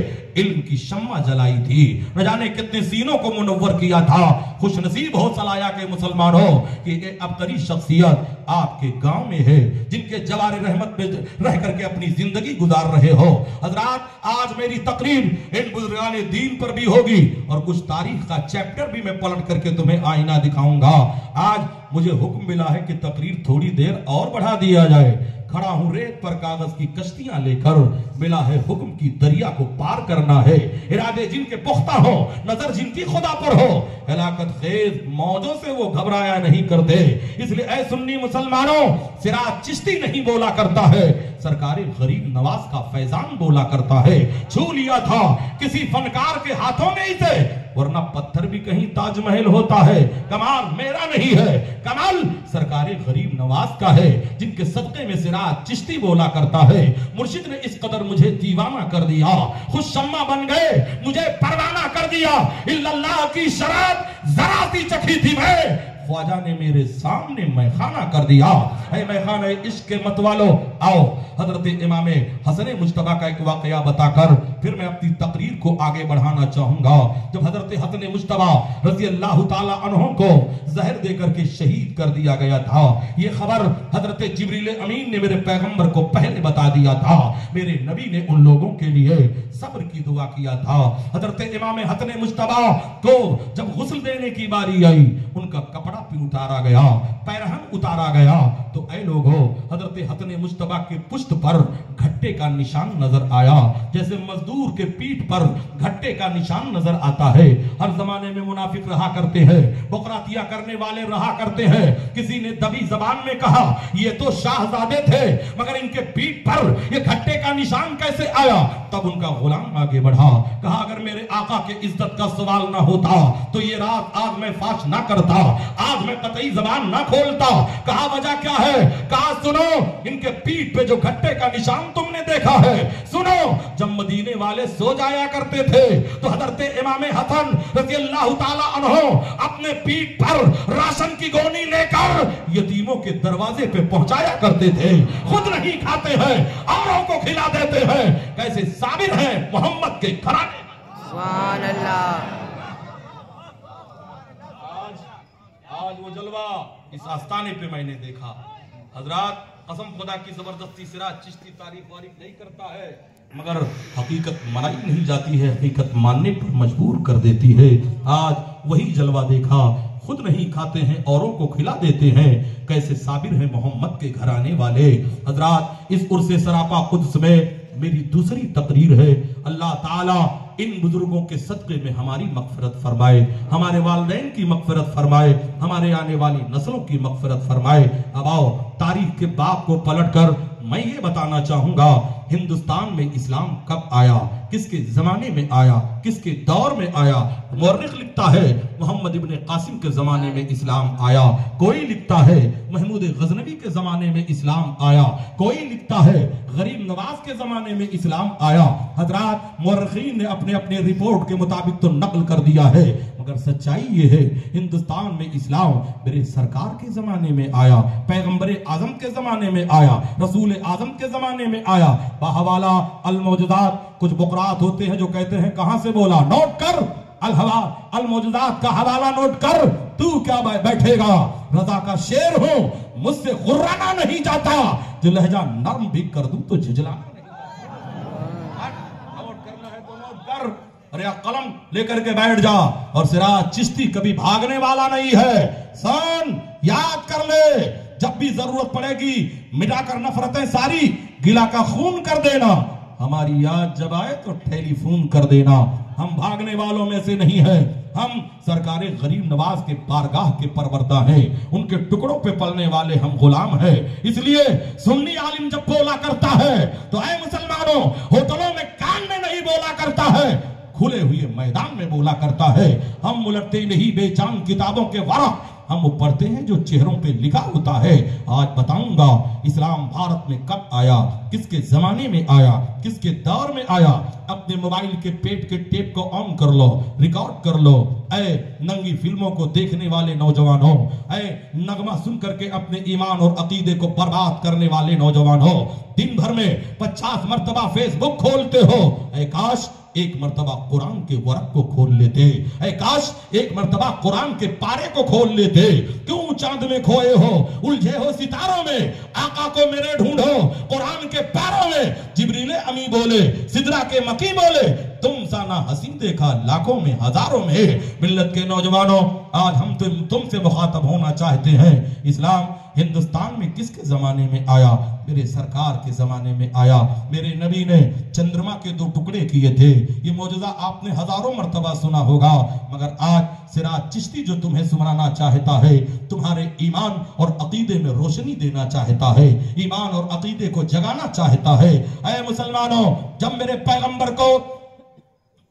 इल्म की शम्मा जलाई थी, न जाने कितने सीनों को मुनव्वर किया था। खुश नसीब हो सलाया के मुसलमानों कि ये अबतरी शख्सियत आपके गांव में है, जिनके जवारे रहमत में रह करके अपनी जिंदगी गुजार रहे हो। हजरात आज मेरी तकरीर इन बुजुर्गाने दीन पर भी होगी और कुछ तारीख का चैप्टर भी मैं पलट करके तुम्हें आईना दिखाऊंगा। आज मुझे हुक्म मिला है कि तकरीर थोड़ी देर और बढ़ा दिया जाए। खड़ा हूं रेत पर कागज की कश्तियां लेकर, मिला है हुक्म की दरिया को पार करना है। इरादे जिनके पुख्ता हो, नजर जिनकी खुदा पर हो, हलाकत खेज मौजों से वो घबराया नहीं करते। इसलिए ऐ सुन्नी मुसलमानों, सिराज चिश्ती नहीं बोला करता है, सरकार गरीब नवाज का फैजान बोला करता है। छू लिया था किसी फनकार के हाथों में इसे, वरना पत्थर भी कहीं ताजमहल होता है। कमाल मेरा नहीं है, कमाल सरकार गरीब नवाज का है, जिनके सदके में सिराज चिश्ती बोला करता है। मुर्शिद ने इस कदर मुझे दीवाना कर दिया, खुश शम्मा बन गए, मुझे परवाना कर दिया। इल्लल्लाह की शराब जरा सी चखी थी मैं, ख्वाजा ने मेरे सामने मैखाना कर दिया। ऐ मैखाना इश्क के मतवालो आओ, हजरत इमाम हसन मुज्तबा का एक वाकया बताकर फिर मैं अपनी तकरीर को आगे बढ़ाना चाहूंगा। जब हजरत हसन मुज्तबा रज़ी अल्लाह ताला अन्हु को जहर देकर के शहीद कर दिया गया था, ये खबर हजरत जिब्रील अमीन ने मेरे पैगंबर को पहले बता दिया था। मेरे नबी ने उन लोगों के लिए सब्र की दुआ किया था। हजरत इमाम हसन मुज्तबा को जब गुस्ल देने की बारी आई, उनका कपड़ा भी उतारा गया, पैरहन उतारा गया, तो ऐ लोगों हजरत हसन मुज्तबा के पुश्त पर घट्टे का निशान नजर आया, जैसे मजदूर के पीठ पर घट्टे का निशान नजर आता है। हर जमाने में मुनाफिक रहा करते हैं, बकरातिया करने वाले रहा करते हैं। किसी ने दबी जबान में कहा ये तो शाहजादे थे, मगर इनके पीठ पर ये घट्टे का निशान कैसे आया? तब उनका गुलाम आगे बढ़ा, कहा अगर मेरे आका के इज्जत का सवाल ना होता तो ये रात आज मैं फाश ना करता, आज मैं कतई जबान ना खोलता। कहा वजह क्या है? कहा सुनो, इनके पीठ पे जो घट्टे का निशान तुमने देखा है, सुनो जब मदीने वाले सो जाया करते थे तो हजरत इमाम हसन रज़ी अल्लाह ताला अन्हु अपने पीठ पर राशन की गोनी लेकर यतीमों के दरवाजे पे पहुंचाया करते थे। खुद नहीं खाते हैं, औरों को खिला देते हैं। कैसे साबिर है मोहम्मद के घराने। सुभान अल्लाह। आज वो जलवा इस आस्ताने पे मैंने देखा। हजरात कसम खुदा की जबरदस्ती सिराज चिश्ती तारीफ वारीफ नहीं करता है, मगर हकीकत मनाई नहीं जाती है, हकीकत मानने पर मजबूर कर देती है। आज वही जलवा देखा, खुद नहीं खाते हैं औरों को खिला देते हैं। कैसे साबिर है मोहम्मद के घराने वाले। हजरात इस उर्से सरापा कुद्स में मेरी दूसरी तकरीर है। अल्लाह ताला इन बुजुर्गों के सदक़े में हमारी मग़फ़िरत फरमाए, हमारे वालिदैन की मग़फ़िरत फरमाए, हमारे आने वाली नस्लों की मग़फ़िरत फरमाए। अब आओ तारीख के बाब को पलटकर मैं ये बताना चाहूंगा, हिंदुस्तान में इस्लाम कब आया, किसके जमाने में आया, किसके दौर में आया। मुअर्रिख लिखता है मोहम्मद इब्ने कासिम के जमाने में इस्लाम आया, कोई लिखता है महमूद गजनवी के जमाने में इस्लाम आया, कोई लिखता है गरीब नवाज के जमाने में इस्लाम आया। हजरात मुअर्रिखीन ने अपने अपने रिपोर्ट के मुताबिक तो नकल कर दिया है, मगर सच्चाई ये है हिंदुस्तान में इस्लाम मेरे सरकार के जमाने में आया, पैगंबर आजम के जमाने में आया, रसूल आजम के जमाने में आया। बाहवाला अल मौजूदात, कुछ बुकरात होते हैं जो कहते हैं कहां से बोला, नोट कर अल हवा अल मौजूदात का हवाला नोट कर। तू क्या बैठेगा, रजा का शेर हूं, मुझसे गुर्राना नहीं जाता, जो लहजा नर्म भी कर दूं तो झुझलाना नहीं। नोट करना है तो नोट कर, अरे कलम लेकर के बैठ जा। और सिराज चिश्ती कभी भागने वाला नहीं है। सन याद कर ले, जब भी जरूरत पड़ेगी मिटाकर नफरतें सारी, गिला का खून कर देना, हमारी याद जब आए तो टेलीफोन कर देना। हम भागने वालों में से नहीं है, हम सरकार गरीब नवाज के बारगाह के परवरदा हैं, उनके टुकड़ों पे पलने वाले हम गुलाम हैं। इसलिए सुन्नी आलिम जब बोला करता है तो ऐ मुसलमानों, होटलों में कान में नहीं बोला करता है, खुले हुए मैदान में बोला करता है। हम उलटते नहीं बेजान किताबों के वरक़, हम वो पढ़ते हैं जो चेहरों पे लिखा होता है। आज बताऊंगा इस्लाम भारत में कब आया, किसके जमाने में आया, किसके दौर में आया। अपने मोबाइल के पेट के टेप को ऑन कर लो, रिकॉर्ड कर लो। ऐ नंगी फिल्मों को देखने वाले नौजवानों, ऐ नगमा सुन करके अपने ईमान और अकीदे को बर्बाद करने वाले नौजवानों, दिन भर में 50 मर्तबा फेसबुक खोलते हो। ऐ काश एक मर्तबा कुरान के वर्क को खोल लेते, ऐ काश एक मर्तबा कुरान के पारे को खोल लेते। क्यों चांद में खोए हो, उलझे हो सितारों में, आका को मेरे ढूंढो कुरान के पैरों में। जिब्रील अमी बोले, सिदरा के मकी बोले, तुम सा ना हसीन देखा लाखों में हजारों में। मिल्लत के नौजवानों, आज हम तुमसे मुखातब होना चाहते हैं। इस्लाम हिंदुस्तान में किसके जमाने में आया? मेरे सरकार के जमाने में आया। मेरे नबी ने चंद्रमा के 2 टुकड़े किए थे। ये मौजूदा आपने हजारों मर्तबा सुना होगा, मगर आज सिराज चिश्ती जो तुम्हें सुनाना चाहता है, तुम्हारे ईमान और अकीदे में रोशनी देना चाहता है, ईमान और अकीदे को जगाना चाहता है। ऐ मुसलमानों, जब मेरे पैगंबर को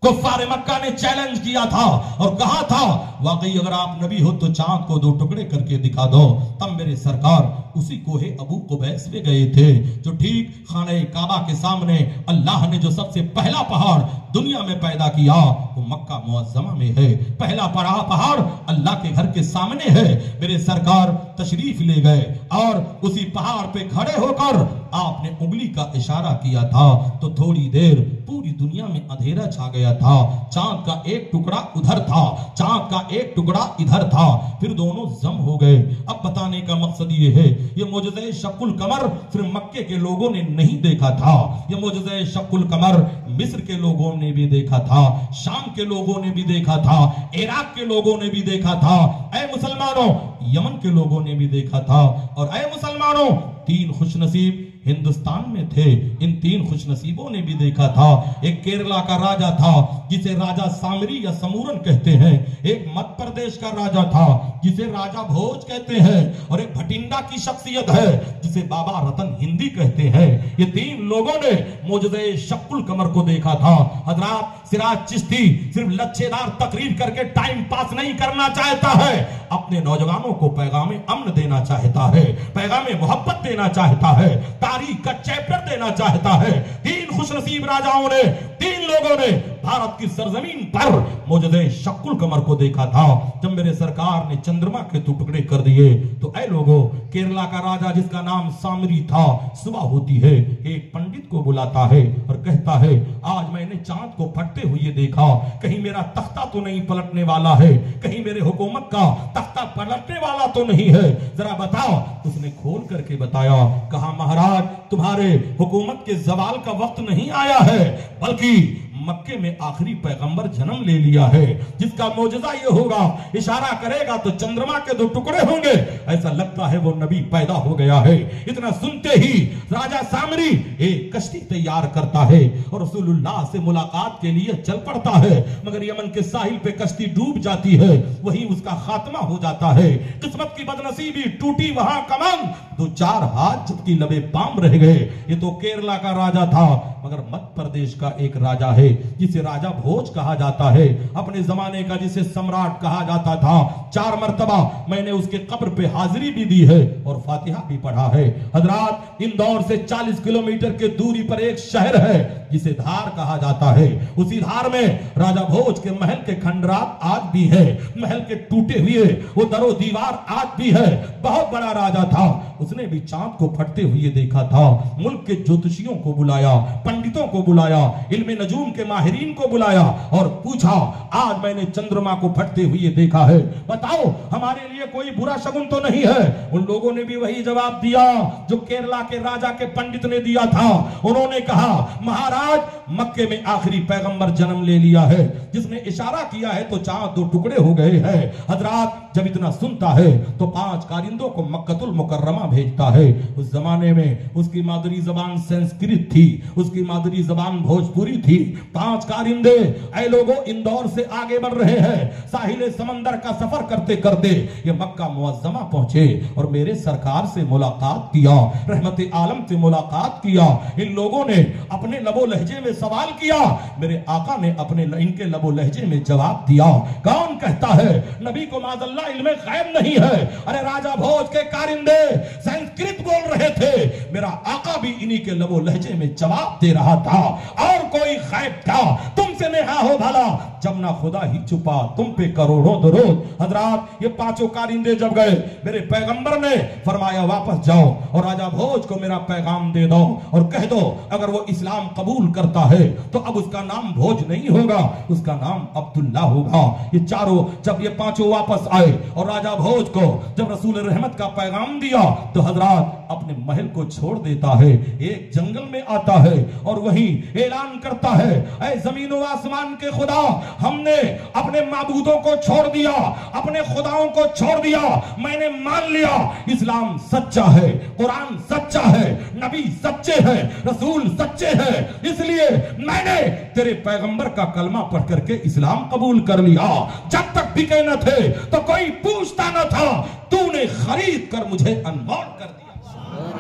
कुफ्फार मक्का ने चैलेंज किया था और कहा था वाकई अगर आप नबी हो तो चांद को 2 टुकड़े करके दिखा दो, तब मेरे सरकार उसी कोहे अबू कुबैस में गए थे, जो ठीक खाने काबा के सामने अल्लाह ने जो सबसे पहला पहाड़ दुनिया में पैदा किया वो मक्का मुअज्जमा में है। पहला पहाड़ अल्लाह के घर के सामने है। मेरे सरकार तशरीफ ले गए और उसी पहाड़ पे खड़े होकर आपने उंगली का इशारा किया था तो थोड़ी देर पूरी दुनिया में अंधेरा छा गया था। चांद का एक टुकड़ा उधर था, चांद का एक टुकड़ा इधर था, फिर दोनों जम हो गए। अब बताने का मकसद ये है, ये मौजज़े शक्कुल कमर सिर्फ मक्के के लोगों ने नहीं देखा था, ये मौजज़े शक्कुल कमर मिस्र के लोगों ने भी देखा था, शाम के लोगों ने भी देखा था, इराक के लोगों ने भी देखा था, ऐ मुसलमानों यमन के लोगों ने भी देखा था। और ऐ मुसलमानों, 3 खुशनसीब हिंदुस्तान में थे, इन 3 खुशनसीबों ने भी देखा था। एक केरला का राजा था जिसे राजा सामरी या समूरन कहते हैं, एक मध्य प्रदेश का राजा था जिसे राजा भोज कहते हैं, और एक भटिंडा की शख्सियत है जिसे बाबा रतन हिंदी कहते हैं। ये 3 लोगों ने मौजज़े शक्कुल कमर को देखा था। हजरात, सिराज चिश्ती सिर्फ लच्छेदार तकरीर करके टाइम पास नहीं करना चाहता है, अपने नौजवानों को पैगाम अमन देना चाहता है, पैगाम मोहब्बत देना चाहता है, तारीख का चैप्टर देना चाहता है। 3 खुशनसीब राजाओं ने, 3 लोगों ने भारत की सरजमीन पर मौजूदे शक्कुल कमर को देखा था। जब मेरे सरकार ने चंद्रमा के टुकड़े कर दिए तो ऐ लोगों, केरला का राजा जिसका नाम सामरी था, सुबह होती है एक पंडित को बुलाता है और कहता है आज मैंने चांद को फटते हुए देखा, कहीं मेरा तख्ता तो नहीं पलटने वाला है, कहीं मेरे हुकूमत का तख्ता पलटने वाला तो नहीं है, जरा बताओ। उसने खोल करके बताया, कहा महाराज तुम्हारे हुकूमत के जवाल का वक्त नहीं आया है, बल्कि मक्के में आखिरी पैगंबर जन्म ले लिया है, जिसका मौजज़ा ये होगा, इशारा करेगा तो चंद्रमा के 2 टुकड़े होंगे। ऐसा लगता है वो नबी पैदा हो गया है। इतना सुनते ही राजा सामरी एक कश्ती तैयार करता है और रसूलुल्लाह से मुलाकात के लिए चल पड़ता है, मगर यमन के साहिल पे कश्ती डूब जाती है, वहीं उसका खात्मा हो जाता है। किस्मत की बदनसीबी, टूटी वहां कमान, 2-4 हाथ जबकि लबे पाम रह गए। ये तो केरला का राजा था, मगर मध्य प्रदेश का एक राजा है जिसे राजा भोज कहा जाता है, अपने जमाने का जिसे सम्राट कहा जाता था। 4 मर्तबा मैंने उसके कब्र पे हाजिरी भी दी है और फातिहा भी पढ़ा है। हजरात, इंदौर से 40 किलोमीटर के दूरी पर एक शहर है जिसे धार कहा जाता है। उसी धार में राजा भोज के महल के खंडरात आज भी है, महल के टूटे हुए वो दरो दीवार आज भी है। बहुत बड़ा राजा था, उसने भी चांद को फटते हुए देखा था। मुल्क के ज्योतिषियों को बुलाया, पंडितों को बुलाया, इल्मे नजूम के माहिरीन को बुलाया और पूछा आज मैंने चंद्रमा को फटते हुए देखा है, बताओ हमारे लिए कोई बुरा शगुन तो नहीं है। उन लोगों ने भी वही जवाब दिया जो केरला के राजा के पंडित ने दिया था। उन्होंने कहा महाराज मक्के में आखिरी पैगंबर जन्म ले लिया है, जिसने इशारा किया है तो चांद 2 टुकड़े हो गए हैं। हजरात, जब इतना सुनता है तो 5 कारिंदों को मक्कतुल मुकर्रमा भेजता है। उस जमाने में उसकी मादरी जबान संस्कृत थी, उसकी मादरी जबान भोजपुरी थी। 5 कारिंदे ऐ लोगों इंदौर से आगे बढ़ रहे हैं, साहिल समंदर का सफर करते करते ये मक्का मुअज्जमा पहुंचे और मेरे सरकार से मुलाकात किया, रहमत आलम से मुलाकात किया। इन लोगों ने अपने लबो लहजे में सवाल किया, मेरे आका ने अपने इनके लबो लहजे में जवाब दिया। कौन कहता है नबी को माज़अल्लाह इल्म गैब नहीं है। अरे राजा भोज के कारिंदे संस्कृत बोल रहे थे, मेरा आका भी इन्हीं के लबो लहजे में जवाब दे रहा था। और कोई गैब था तुमसे नेहा हो भला, जब ना खुदा ही छुपा तुम पे करोड़ों दरूद। हजरात ये पांचों कारिंदे जब गए, मेरे पैगंबर ने फरमाया वापस जाओ और राजा भोज को मेरा पैगाम दे दो और कह दो अगर वो इस्लाम कबूल करता है तो अब उसका नाम भोज नहीं होगा, उसका नाम अब्दुल्ला होगा। ये चारों जब ये पांचों वापस आए और राजा भोज को जब रसूल रहमत का पैगाम दिया तो हजरात अपने महल को छोड़ देता है, एक जंगल में आता है और वहीं ऐलान करता है, ऐ जमीन व आसमान के खुदा, हमने अपने माबूदों को छोड़ दिया, अपने खुदाओं को छोड़ दिया, मैंने मान लिया इस्लाम सच्चा है, कुरान सच्चा है, नबी सच्चे हैं, रसूल सच्चे हैं, इसलिए मैंने तेरे पैगंबर का कलमा पढ़ करके इस्लाम कबूल कर लिया। जब तक बिके न थे तो कोई पूछता न था, तूने खरीद कर मुझे अनमोल कर दिया।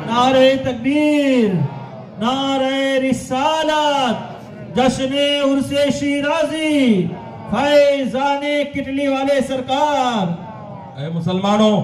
नारे तकबीर, नारे रिसालत, जश्ने उर्से शिराजी, फैजाने किटली वाले सरकार। ऐ मुसलमानों,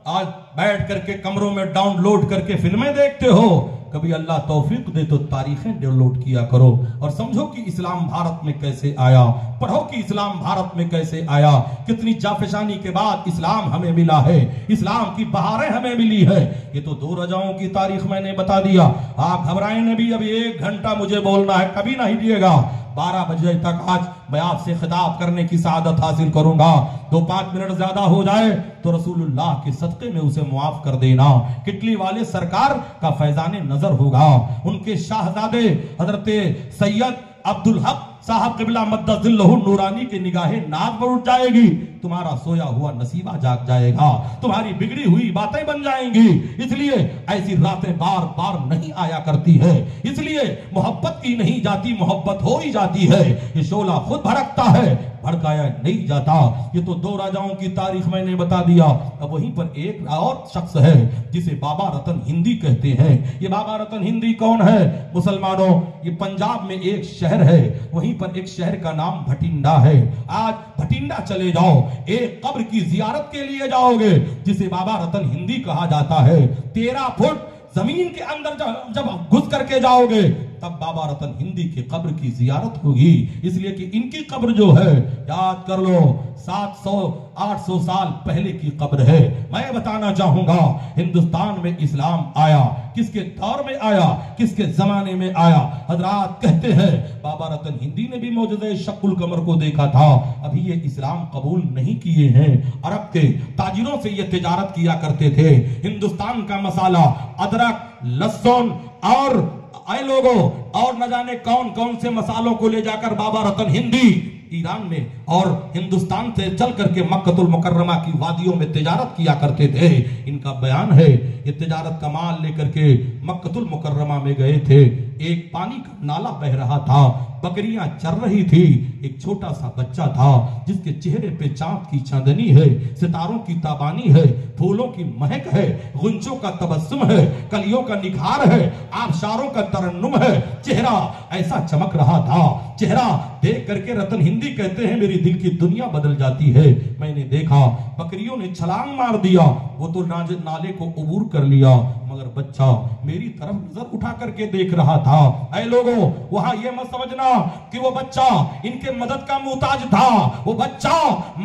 आज बैठ करके कमरों में डाउनलोड करके फिल्में देखते हो, कभी अल्लाह तौफीक दे तो तारीखें डाउनलोड किया करो और समझो कि इस्लाम भारत में कैसे आया, पढ़ो कि इस्लाम भारत में कैसे आया, कितनी जाफशानी के बाद इस्लाम हमें मिला है, इस्लाम की बहारें हमें मिली है। ये तो 2 रजाओं की तारीख मैंने बता दिया, आप घबराएं नहीं, अभी 1 घंटा मुझे बोलना है, कभी नहीं दिएगा। 12 बजे तक आज मैं आपसे खिताब करने की सादत हासिल करूंगा। 2-5 मिनट ज्यादा हो जाए तो रसूलुल्लाह के सदक़े में उसे मुआफ कर देना। किटली वाले सरकार का फैजाने नजर होगा, उनके शाहजादे हजरत सैयद अब्दुल हक साहब क़िबला मद्दज़िल्लहु नूरानी की निगाहें नाक पर उठ जाएगी, तुम्हारा सोया हुआ नसीबा जाग जाएगा, तुम्हारी बिगड़ी हुई बातें बन जाएंगी। इसलिए ऐसी रातें बार बार नहीं आया करती है, इसलिए मोहब्बत की नहीं जाती, मोहब्बत हो ही जाती है। ये शोला खुद भड़कता है, भड़काया नहीं जाता। ये तो 2 राजाओं की तारीख मैंने बता दिया। अब वहीं पर एक और शख्स है जिसे बाबा रतन हिंदी कहते हैं। ये बाबा रतन हिंदी कौन है मुसलमानों? ये पंजाब में एक शहर है, वहीं पर एक शहर का नाम भटिंडा है। आज भटिंडा चले जाओ, एक कब्र की जियारत के लिए जाओगे जिसे बाबा रतन हिंदी कहा जाता है। 13 फुट जमीन के अंदर जब घुस करके जाओगे तब बाबा रतन हिंदी की कब्र की जियारत होगी, इसलिए कि इनकी कब्र जो है, याद कर लो, 700-800 साल पहले की कब्र है। मैं बताना चाहूंगा हिंदुस्तान में इस्लाम आया, किसके दौर में आया, किसके जमाने में आया। हजरात कहते हैं बाबा रतन हिंदी ने भी मौजूद शक्कुल कमर को देखा था, अभी ये इस्लाम कबूल नहीं किए हैं। अरब के ताजिरों से ये तिजारत किया करते थे, हिंदुस्तान का मसाला, अदरक, लहसुन और आए लोगों और न जाने कौन कौन से मसालों को ले जाकर बाबा रतन हिंदी ईरान में और हिंदुस्तान से चल करके मक्कतुल मुकर्रमा की वादियों में तिजारत किया करते थे। इनका बयान है ये तिजारत का माल लेकर के मक्कतुल मुकर्रमा में गए थे। एक पानी का नाला बह रहा था, बकरियां चर रही थी, एक छोटा सा बच्चा था जिसके चेहरे पे चांद की चांदनी है, सितारों की ताबानी है, फूलों की महक है, गुंजों का तबस्सुम है, कलियों का निखार है, आबशारों का तरन्नुम है। चेहरा ऐसा चमक रहा था, चेहरा देख करके रतन हिंदी कहते हैं मेरी दिल की दुनिया बदल जाती है। मैंने देखा बकरियों ने छलांग मार दिया, वो तो नाले को अबूर कर लिया, मगर बच्चा मेरी तरफ नजर उठा करके देख रहा था। ऐ लोगों, वहां ये मत समझना कि वो बच्चा इनके मदद का मुहताज था, वो बच्चा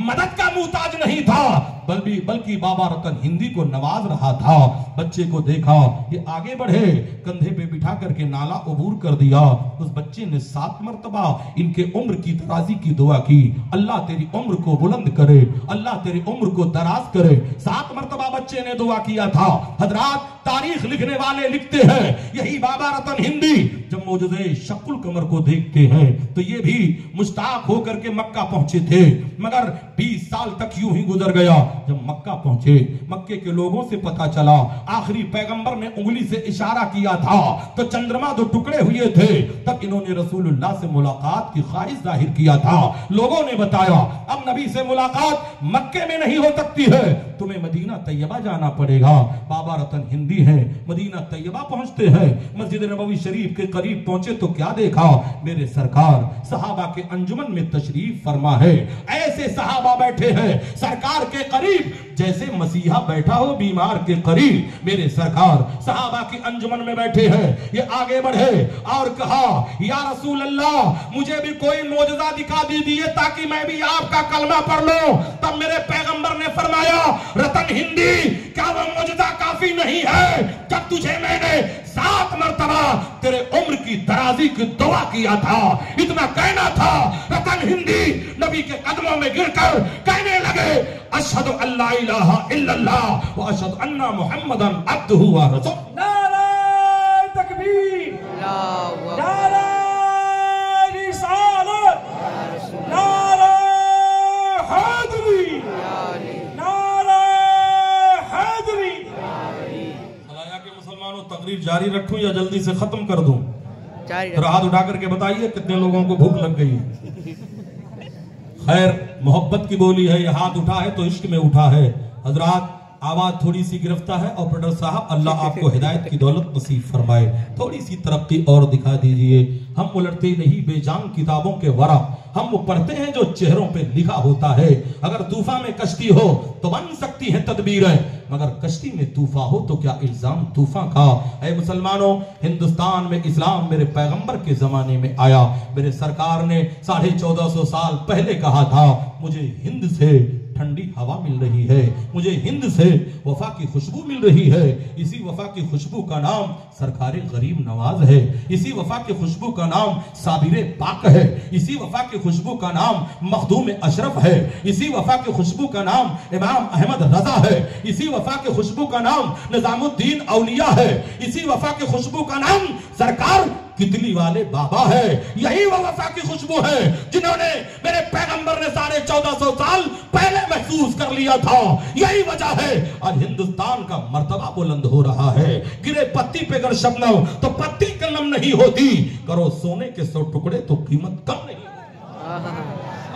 मदद का मुहताज नहीं था, बल्कि बाबा रतन हिंदी को नवाज रहा था। बच्चे को देखा, ये आगे बढ़े, कंधे पे बिठा करके नाला अबूर कर दिया। उस बच्चे ने 7 मरतबा इनके उम्र की दराजी की दुआ की, अल्लाह तेरी उम्र को बुलंद करे, अल्लाह तेरी उम्र को दराज करे। 7 मरतबा बच्चे ने दुआ किया था। हजरात, तारीख लिखने वाले लिखते हैं यही बाबा रतन हिंदी जब मौजूदे शक्कुल कमर को देखते हैं तो ये भी मुश्ताक होकर के मक्का पहुंचे थे, मगर 20 साल तक यूं ही गुजर गया। जब मक्का पहुंचे, मक्के के लोगों से पता चला, आखिरी पैगंबर ने उंगली से इशारा किया था तो चंद्रमा 2 टुकड़े हुए थे, तब इन्होंने रसूलुल्लाह से मुलाकात की ख्वाहिश जाहिर किया था। लोगों ने बताया अब नबी से मुलाकात मक्के में नहीं हो सकती है, तुम्हें मदीना तैयबा जाना पड़ेगा। बाबा रतन हिंदी है, मदीना तैयबा पहुंचते हैं, मस्जिद नबवी शरीफ के करीब पहुंचे तो क्या देखा, मेरे सरकार सहाबा के अंजुमन में तशरीफ फरमा है। ऐ ऐसे सहाबा बैठे हैं सरकार के करीब जैसे मसीहा बैठा हो बीमार के करीब। मेरे सरकार सहाबा की अंजुमन में बैठे हैं। ये आगे बढ़े और कहा, या रसूल अल्लाह, मुझे भी कोई मोजज़ा दिखा दीजिए ताकि मैं भी आपका कलमा पढ़ लूं। तब मेरे पैगंबर ने फरमाया, रतन हिंदी, क्या वो मोजज़ा काफी नहीं है जब तुझे मैंने 7 मरतबा तेरे उम्र की दराजी की दुआ किया था। इतना कहना था, रतन हिंदी नबी के कदमों में गिरकर कहने लगे, अशहदु अल्ला इलाहा इल्लल्लाह व अशहदु अन्ना मुहम्मदन अब्दुहु व रसूलुहु। नारे तकबीर, नारे रिसालत, नारे हैदरी, नारे हैदरी। सलाया के मुसलमानों, तकरीर जारी रखूं या जल्दी से खत्म कर दूं? जारी हाथ उठा करके बताइए कितने लोगों को भूख लग गई है। खैर, मोहब्बत की बोली है, ये हाथ उठा है तो इश्क में उठा है। हजरात, आवाज थोड़ी सी गिरफ्तार है। ऑपरेटर साहब, अल्लाह आपको हिदायत की दौलत नसीब फरमाए। थोड़ी सी तरक्की और दिखा दीजिए। हम उलटते नहीं बेजान किताबों के वरा, हम वो पढ़ते हैं जो चेहरों पे लिखा होता है। अगर तूफान में कश्ती हो तो बन सकती है तदबीर है, मगर कश्ती में तूफा हो तो क्या इल्जाम तूफान का। ऐ मुसलमानों, हिंदुस्तान में इस्लाम मेरे पैगंबर के जमाने में आया। मेरे सरकार ने 1450 साल पहले कहा था, मुझे हिंद से ठंडी हवा मिल रही है, मुझे हिंद से वफा की खुशबू मिल रही है। इसी वफा की खुशबू का नाम सरकार गरीब नवाज है। इसी वफा की खुशबू का नाम साबिर पाक है। इसी वफा की खुशबू का नाम मखदूम अशरफ है। इसी वफा की खुशबू का नाम इमाम अहमद रजा है। इसी वफा की खुशबू का नाम निजामुद्दीन औलिया है। इसी वफा की खुशबू का नाम सरकार कितली वाले बाबा है। यही वो वफा की खुशबू है जिन्होंने मेरे पैगंबर ने 1450 साल पहले महसूस कर लिया था। यही वजह है आज हिंदुस्तान का मर्तबा बुलंद हो रहा है। गिरे पत्ती पे अगर शबनम तो पत्ती कलम नहीं होती, करो सोने के 100 टुकड़े तो कीमत कम नहीं होती।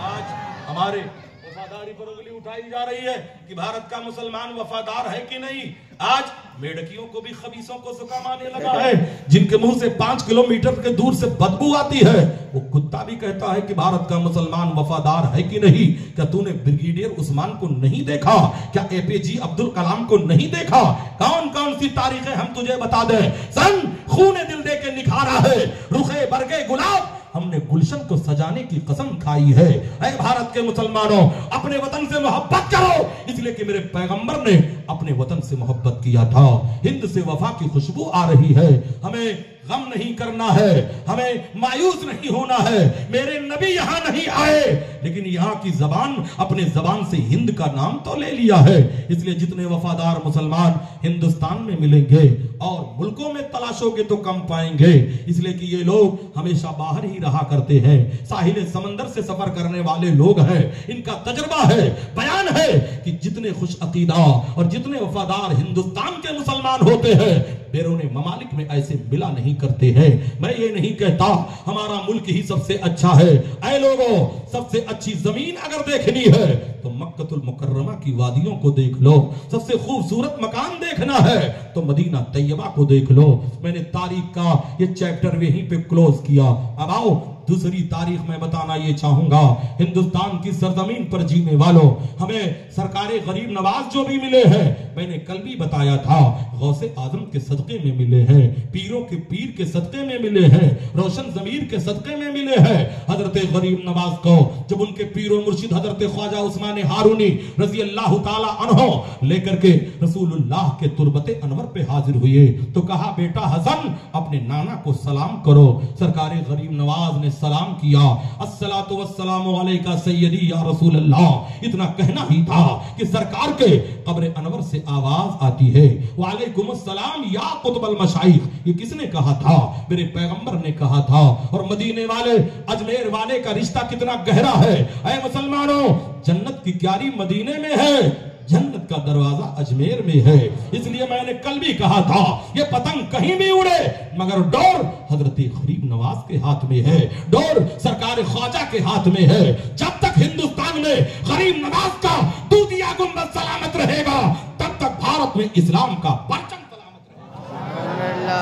आज हमारे वफादारी पर उंगली उठाई जा रही है कि भारत का मुसलमान वफादार है कि नहीं। आज मेढकियों को भी खबीसों को जुकाम आने लगा है। जिनके मुंह से 5 किलोमीटर के दूर से बदबू आती है, वो कुत्ता भी कहता है कि भारत का मुसलमान वफादार है कि नहीं। क्या तूने ब्रिगेडियर उस्मान को नहीं देखा? क्या एपीजे अब्दुल कलाम को नहीं देखा? कौन कौन सी तारीखें हम तुझे बता दें। सन खूने दिल दे के निखारा है, रुखे बरगे गुलाब हमने गुलशन को सजाने की कसम खाई है। ऐ भारत के मुसलमानों, अपने वतन से मोहब्बत करो, इसलिए कि मेरे पैगंबर ने अपने वतन से मोहब्बत किया था। हिंद से वफा की खुशबू आ रही है। हमें गम नहीं करना है, हमें मायूस नहीं होना है। मेरे नबी यहाँ नहीं आए, लेकिन यहाँ की जबान, अपने जबान से हिंद का नाम तो ले लिया है। इसलिए जितने वफादार मुसलमान हिंदुस्तान में मिलेंगे और मुल्कों में तलाशोगे तो कम पाएंगे। इसलिए कि ये लोग हमेशा बाहर ही रहा करते हैं, साहिल समंदर से सफर करने वाले लोग हैं। इनका तजर्बा है, बयान है कि जितने खुश अकीदा और जितने वफादार हिंदुस्तान के मुसलमान होते हैं, बैरूने ममालिक में ऐसे मिला नहीं करते हैं। मैं ये नहीं कहता हमारा मुल्क ही सबसे अच्छा है। ऐ लोगों, सबसे अच्छी जमीन अगर देखनी है तो मक्कतुल मुकर्रमा की वादियों को देख लो। सबसे खूबसूरत मकान देखना है तो मदीना तैयबा को देख लो। मैंने तारीख का ये चैप्टर यहीं पे क्लोज किया। अब आओ दूसरी तारीख में बताना ये चाहूंगा। हिंदुस्तान की सरजमीन पर जीने वालों, हमें सरकारे गरीब नवाज जो भी मिले हैं, मैंने कल भी बताया था, गौसे आजम के सदके में मिले हैं, पीरों के पीर के सदके में मिले हैं, रोशन जमीर के सदके में मिले हैं। हजरत गरीब नवाज को जब उनके पीरो मुर्शिद हजरत ख्वाजा उस्मान हारूनी रजी अल्लाह ताला अन्हो लेकर के रसूलुल्लाह के तुरबते अनवर पे हाजिर हुए तो कहा, बेटा हसन अपने नाना को सलाम करो। सरकारे गरीब नवाज ने सलाम किया, अस्सलातु वस्सलामु अलैका सय्यदी या रसूल अल्लाह। इतना कहना ही था कि सरकार के कब्र अनवर से आवाज आती है, वालेकुम अस्सलाम या कुतुबल मशाइख। ये किसने कहा था? मेरे पैगंबर ने कहा था। और मदीने वाले, अजमेर वाले का रिश्ता कितना गहरा है। ऐ मुसलमानों, जन्नत की क्यारी मदीने में है, जन्नत का दरवाजा अजमेर में है। इसलिए मैंने कल भी कहा था, ये पतंग कहीं भी उड़े मगर डोर हजरत गरीब नवाज के हाथ में है, डोर सरकार ख्वाजा के हाथ में है। जब तक हिंदुस्तान में गरीब नवाज का दूधिया गुंबद सलामत रहेगा, तब तक भारत में इस्लाम का परचम सलामत रहेगा।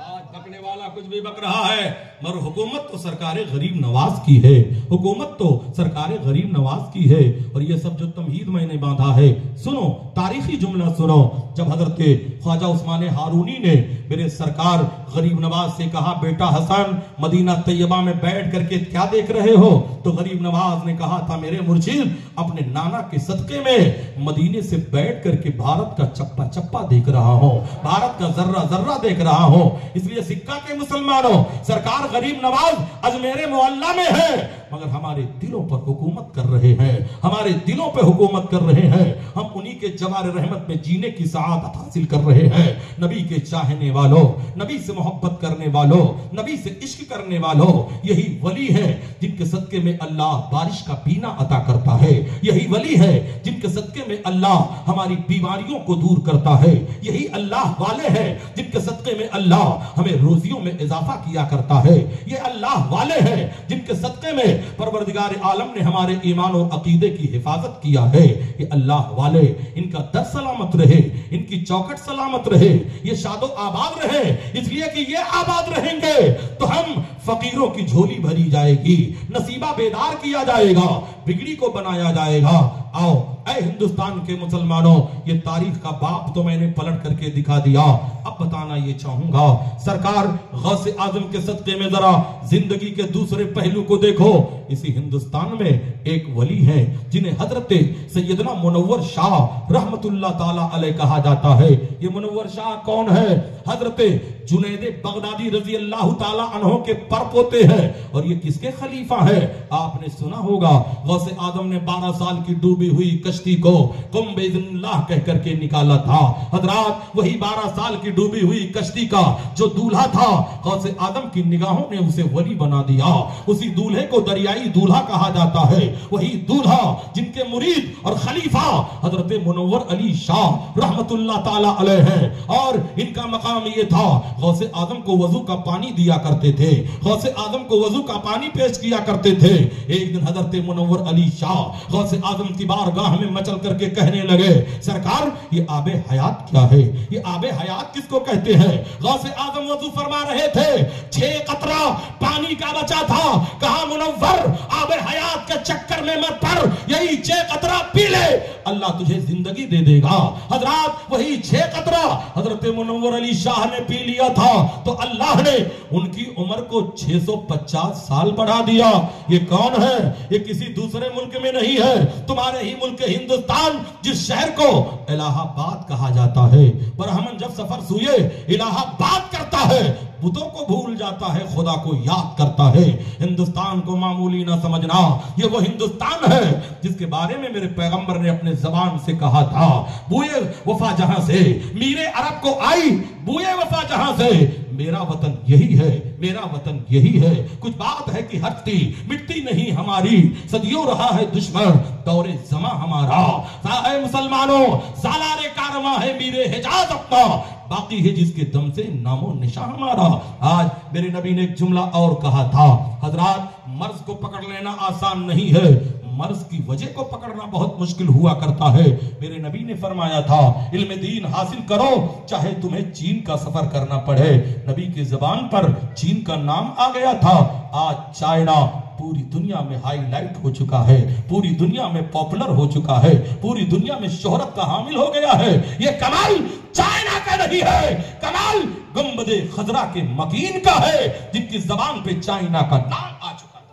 आज बकने वाला कुछ भी बक रहा है, मगर हुकूमत तो सरकार गरीब नवाज की है, हुकूमत तो सरकार गरीब नवाज की है। और ये सब जो तमहीद मैंने बांधा है, सुनो तारीखी जुमला सुनो। जब हजरत ख्वाजा उस्मान हारूनी ने मेरे सरकार गरीब नवाज से कहा, बेटा हसन मदीना तैयबा में बैठ करके क्या देख रहे हो, तो गरीब नवाज ने कहा था, मेरे मुर्शिद अपने नाना के सदके में मदीने से बैठ करके भारत का चप्पा चप्पा देख रहा हूं, भारत का जर्रा जर्रा देख रहा हूं। इसलिए सिक्का के मुसलमानों, सरकार गरीब नवाज अजमेर मोहल्ला में है, मगर हमारे दिलों पर हुकूमत कर रहे हैं, हमारे दिलों पर हुकूमत कर रहे हैं। हम उन्हीं के जवार रहमत में जीने की सआदत हासिल कर रहे हैं। नबी के चाहने वालों, नबी से मोहब्बत करने वालों, नबी से इश्क करने वालों, यही वली है जिनके सदके में अल्लाह बारिश का पीना अता करता है। यही वली है जिनके सदके में अल्लाह हमारी बीमारियों को दूर करता है। यही अल्लाह वाले हैं जिनके सदके में अल्लाह हमें रोजियों में इजाफा किया करता है। ये अल्लाह वाले हैं जिनके सदके में परवरदिगार आलम ने हमारे ईमान और अकीदे की हिफाजत किया है। ये अल्लाह वाले, इनका दर सलामत रहे, इनकी चौखट सलामत रहे, ये शादो आबाद रहे। इसलिए कि ये आबाद रहेंगे तो हम फकीरों की झोली भरी जाएगी, नसीबा बेदार किया जाएगा, बिगड़ी को बनाया जाएगा। आओ ऐ हिंदुस्तान के मुसलमानों, ये तारीख का बाप तो मैंने पलट करके दिखा दिया। अब बताना ये चाहूंगा, सरकार गौसे आजम के सदके में जरा जिंदगी के दूसरे पहलू को देखो। इसी हिंदुस्तान में एक वली है जिन्हें हजरत सैयदना मुनव्वर शाह रहमतुल्लाह ताला अलैह कहा जाता है। ये मुनव्वर शाह कौन है? हजरत जुनैद बगदादी रजी अल्लाह ताला अन्हो के परपोते हैं। और ये किसके खलीफा है? आपने सुना होगा, गौसे आजम ने 12 साल की डूबी हुई कश्ती को कुम बेइज़्निल्लाह कह करके निकाला था। हजरात वही 12 साल की डूबी हुई कश्ती का जो दूल्हा था, गौसे आजम की निगाहों ने उसे वली बना दिया। उसी दूल्हे को दरियाई दूल्हा कहा जाता है। वही दूल्हा जिनके मुरीद और खलीफा हजरत मुनव्वर अली शाह रहमतुल्लाह ताला अलैह है। और इनका मकाम ये था, गौसे आजम को वजू का पानी दिया करते थे, गौसे आजम को वजू का पानी पेश किया करते थे। एक दिन हजरत मुनव्वर अली शाह गौसे आजम की बारगाह में मचल करके कहने लगे, सरकार ये आबे हयात क्या है? ये आबे हयात किसको कहते हैं? गौसे आजम वजू फरमा रहे थे, 6 कतरा पानी का बचा था। कहा मुनव्वर आबे हयात के चक्कर में मत पड़, यही 6 कतरा पी ले, अल्लाह तुझे जिंदगी दे देगा। हजरात वही 6 कतरा हजरत मुनव्वर अली शाह ने पी लिया था तो अल्लाह ने उनकी उम्र को 650 साल बढ़ा दिया। ये कौन है? ये किसी दूसरे मुल्क में नहीं है, तुम्हारे ही मुल्क हिंदुस्तान, जिस शहर को इलाहाबाद कहा जाता है। ब्राह्मण जब सफर सुए इलाहाबाद करता है, बुतों को भूल जाता है, खुदा को याद करता है। हिंदुस्तान को मामूली ना समझना, ये वो हिंदुस्तान है जिसके बारे में मेरे पैगंबर ने अपने जबान से कहा था, बूए वफा जहां से मीरे अरब को आई, बूए वफा जहां से मेरा वतन यही है, मेरा वतन यही है। कुछ बात है कि हटती मिटती नहीं हमारी, सदियों रहा है दुश्मन दौरे जमा हमारा। साहे मुसलमानों सालारे कारवां है मीरे हिजाज अपना, बाकी है जिसके दम से नामो निशा हमारा। आज मेरे नबी ने एक जुमला और कहा था, हजरात मर्ज को पकड़ लेना आसान नहीं है, मर्ज की वजह को पकड़ना बहुत मुश्किल हुआ करता है। मेरे नबी ने फरमाया था, इल्म दीन हासिल करो चाहे तुम्हें चीन का सफर करना पड़े। नबी की जबान पर चीन का नाम आ गया था। आज चाइना पूरी दुनिया में हाईलाइट हो चुका है, पूरी दुनिया में पॉपुलर हो चुका है, पूरी दुनिया में शोहरत का हामिल हो गया है। ये कमाल चाइना का नहीं है, कमाल गुंबदे खजरा के मकीन का है जिनकी जबान पे चाइना का नाम आ चुका है।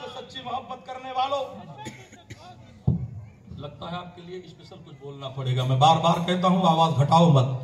सच्ची मोहब्बत करने वालों, लगता है आपके लिए स्पेशल कुछ बोलना पड़ेगा। मैं बार बार कहता हूं आवाज घटाओ मत,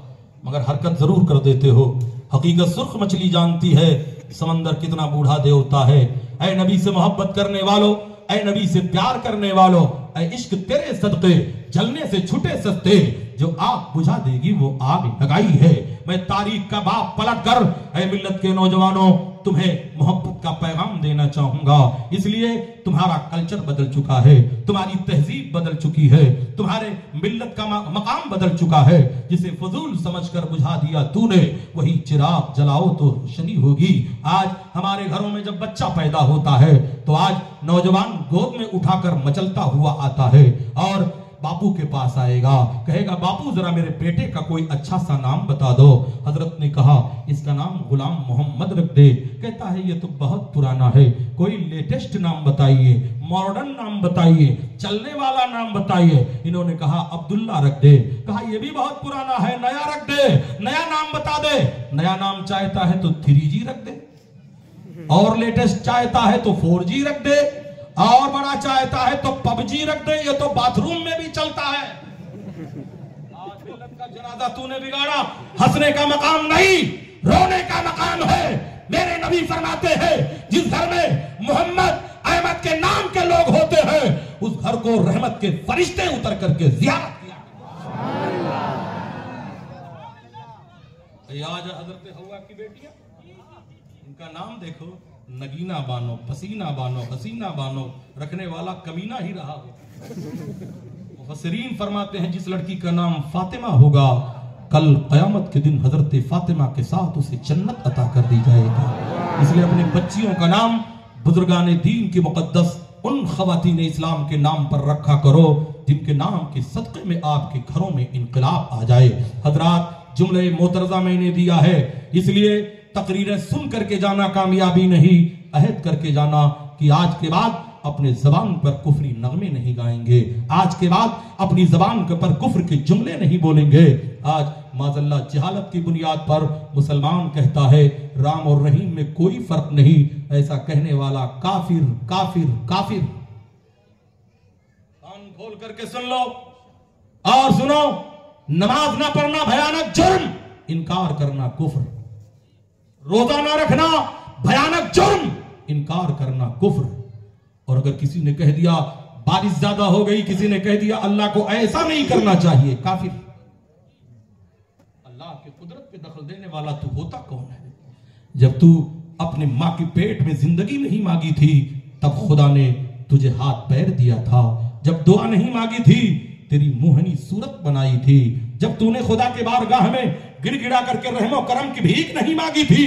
मगर हरकत जरूर कर देते हो। हकीकत सुर्ख मछली जानती है समंदर कितना बूढ़ा देवता है। ऐ नबी से मोहब्बत करने वालों, ऐ नबी से प्यार करने वालों, ऐ इश्क तेरे सदके जलने से छूटे सस्ते, जो आग बुझा देगी वो आग लगाई है। मैं तारीख का बाप पलट कर ऐ मिल्लत के नौजवानों तुम्हें मोहब्बत का पैगाम देना चाहूंगा। इसलिए तुम्हारा कल्चर बदल चुका है, तुम्हारी तहजीब बदल चुकी है, तुम्हारे मिल्लत का मकाम बदल चुका है। जिसे फजूल समझकर बुझा दिया तूने, वही चिराग जलाओ तो रोशनी होगी। आज हमारे घरों में जब बच्चा पैदा होता है तो आज नौजवान गोद में उठाकर मचलता हुआ आता है और बापू बापू के पास आएगा, कहेगा बापू जरा मेरे बेटे का कोई अच्छा सा नाम बता दो। हजरत ने कहा इसका नाम गुलाम मोहम्मद रख दे। कहता है ये तो बहुत पुराना है, कोई लेटेस्ट नाम बताइए, मॉडर्न नाम बताइए, चलने वाला नाम बताइए। इन्होंने कहा अब्दुल्ला रख दे। कहा ये भी बहुत पुराना है, नया रख दे, नया नाम बता दे। नया नाम चाहता है तो 3G रख दे, और लेटेस्ट चाहता है तो 4G रख दे, और बड़ा चाहता है तो PUBG रख दे। ये तो बाथरूम में भी चलता है। आज मिल्लत का जनाजा तूने बिगाड़ा। हंसने का मकाम नहीं, रोने का मकाम है। मेरे नबी फरमाते हैं जिस घर में मोहम्मद अहमद के नाम के लोग होते हैं उस घर को रहमत के फरिश्ते उतर करके ज़ियारत किया। आज हजरत हवा की बेटियां, इनका नाम देखो, नगीना बानो, पसीना बानो, हसीना बानो, रखने वाला कमीना ही रहा हो। मुफस्सिरीन फरमाते हैं जिस लड़की का नाम फातिमा होगा कल कयामत के दिन हजरत फातिमा के साथ उसे जन्नत अता कर दी जाएगी। इसलिए अपनी बच्चियों का नाम बुजुर्गाने दीन की मुकद्दस उन खवातीन इस्लाम के नाम पर रखा करो जिनके नाम के सदक़े में आपके घरों में इनकलाब आ जाए। हजरात, जुमले मोतरजा मैंने दिया है, इसलिए तकरीरें सुन करके जाना कामयाबी नहीं, अहद करके जाना कि आज के बाद अपने जबान पर कुफरी नगमे नहीं गाएंगे, आज के बाद अपनी जबान पर कुफ्र के जुमले नहीं बोलेंगे। आज माज़अल्लाह जहालत की बुनियाद पर मुसलमान कहता है राम और रहीम में कोई फर्क नहीं, ऐसा कहने वाला काफिर काफिर काफिर। कान खोल करके सुन लो और सुनो, नमाज ना पढ़ना भयानक जुर्म, इनकार करना कुफ्र, रोजा ना रखना भयानक जुर्म, इनकार करना कुफ्र। और अगर किसी ने कह दिया बारिश ज्यादा हो गई, किसी ने कह दिया अल्लाह को ऐसा नहीं करना चाहिए, काफिर। अल्लाह के कुदरत पे दखल देने वाला तू होता कौन है? जब तू अपने मां के पेट में जिंदगी नहीं मांगी थी तब खुदा ने तुझे हाथ पैर दिया था। जब दुआ नहीं मांगी थी तेरी मुहनी सूरत बनाई थी। जब तूने खुदा के बारगाह में गिड़गिड़ा करके रहमो करम की भीख नहीं मांगी थी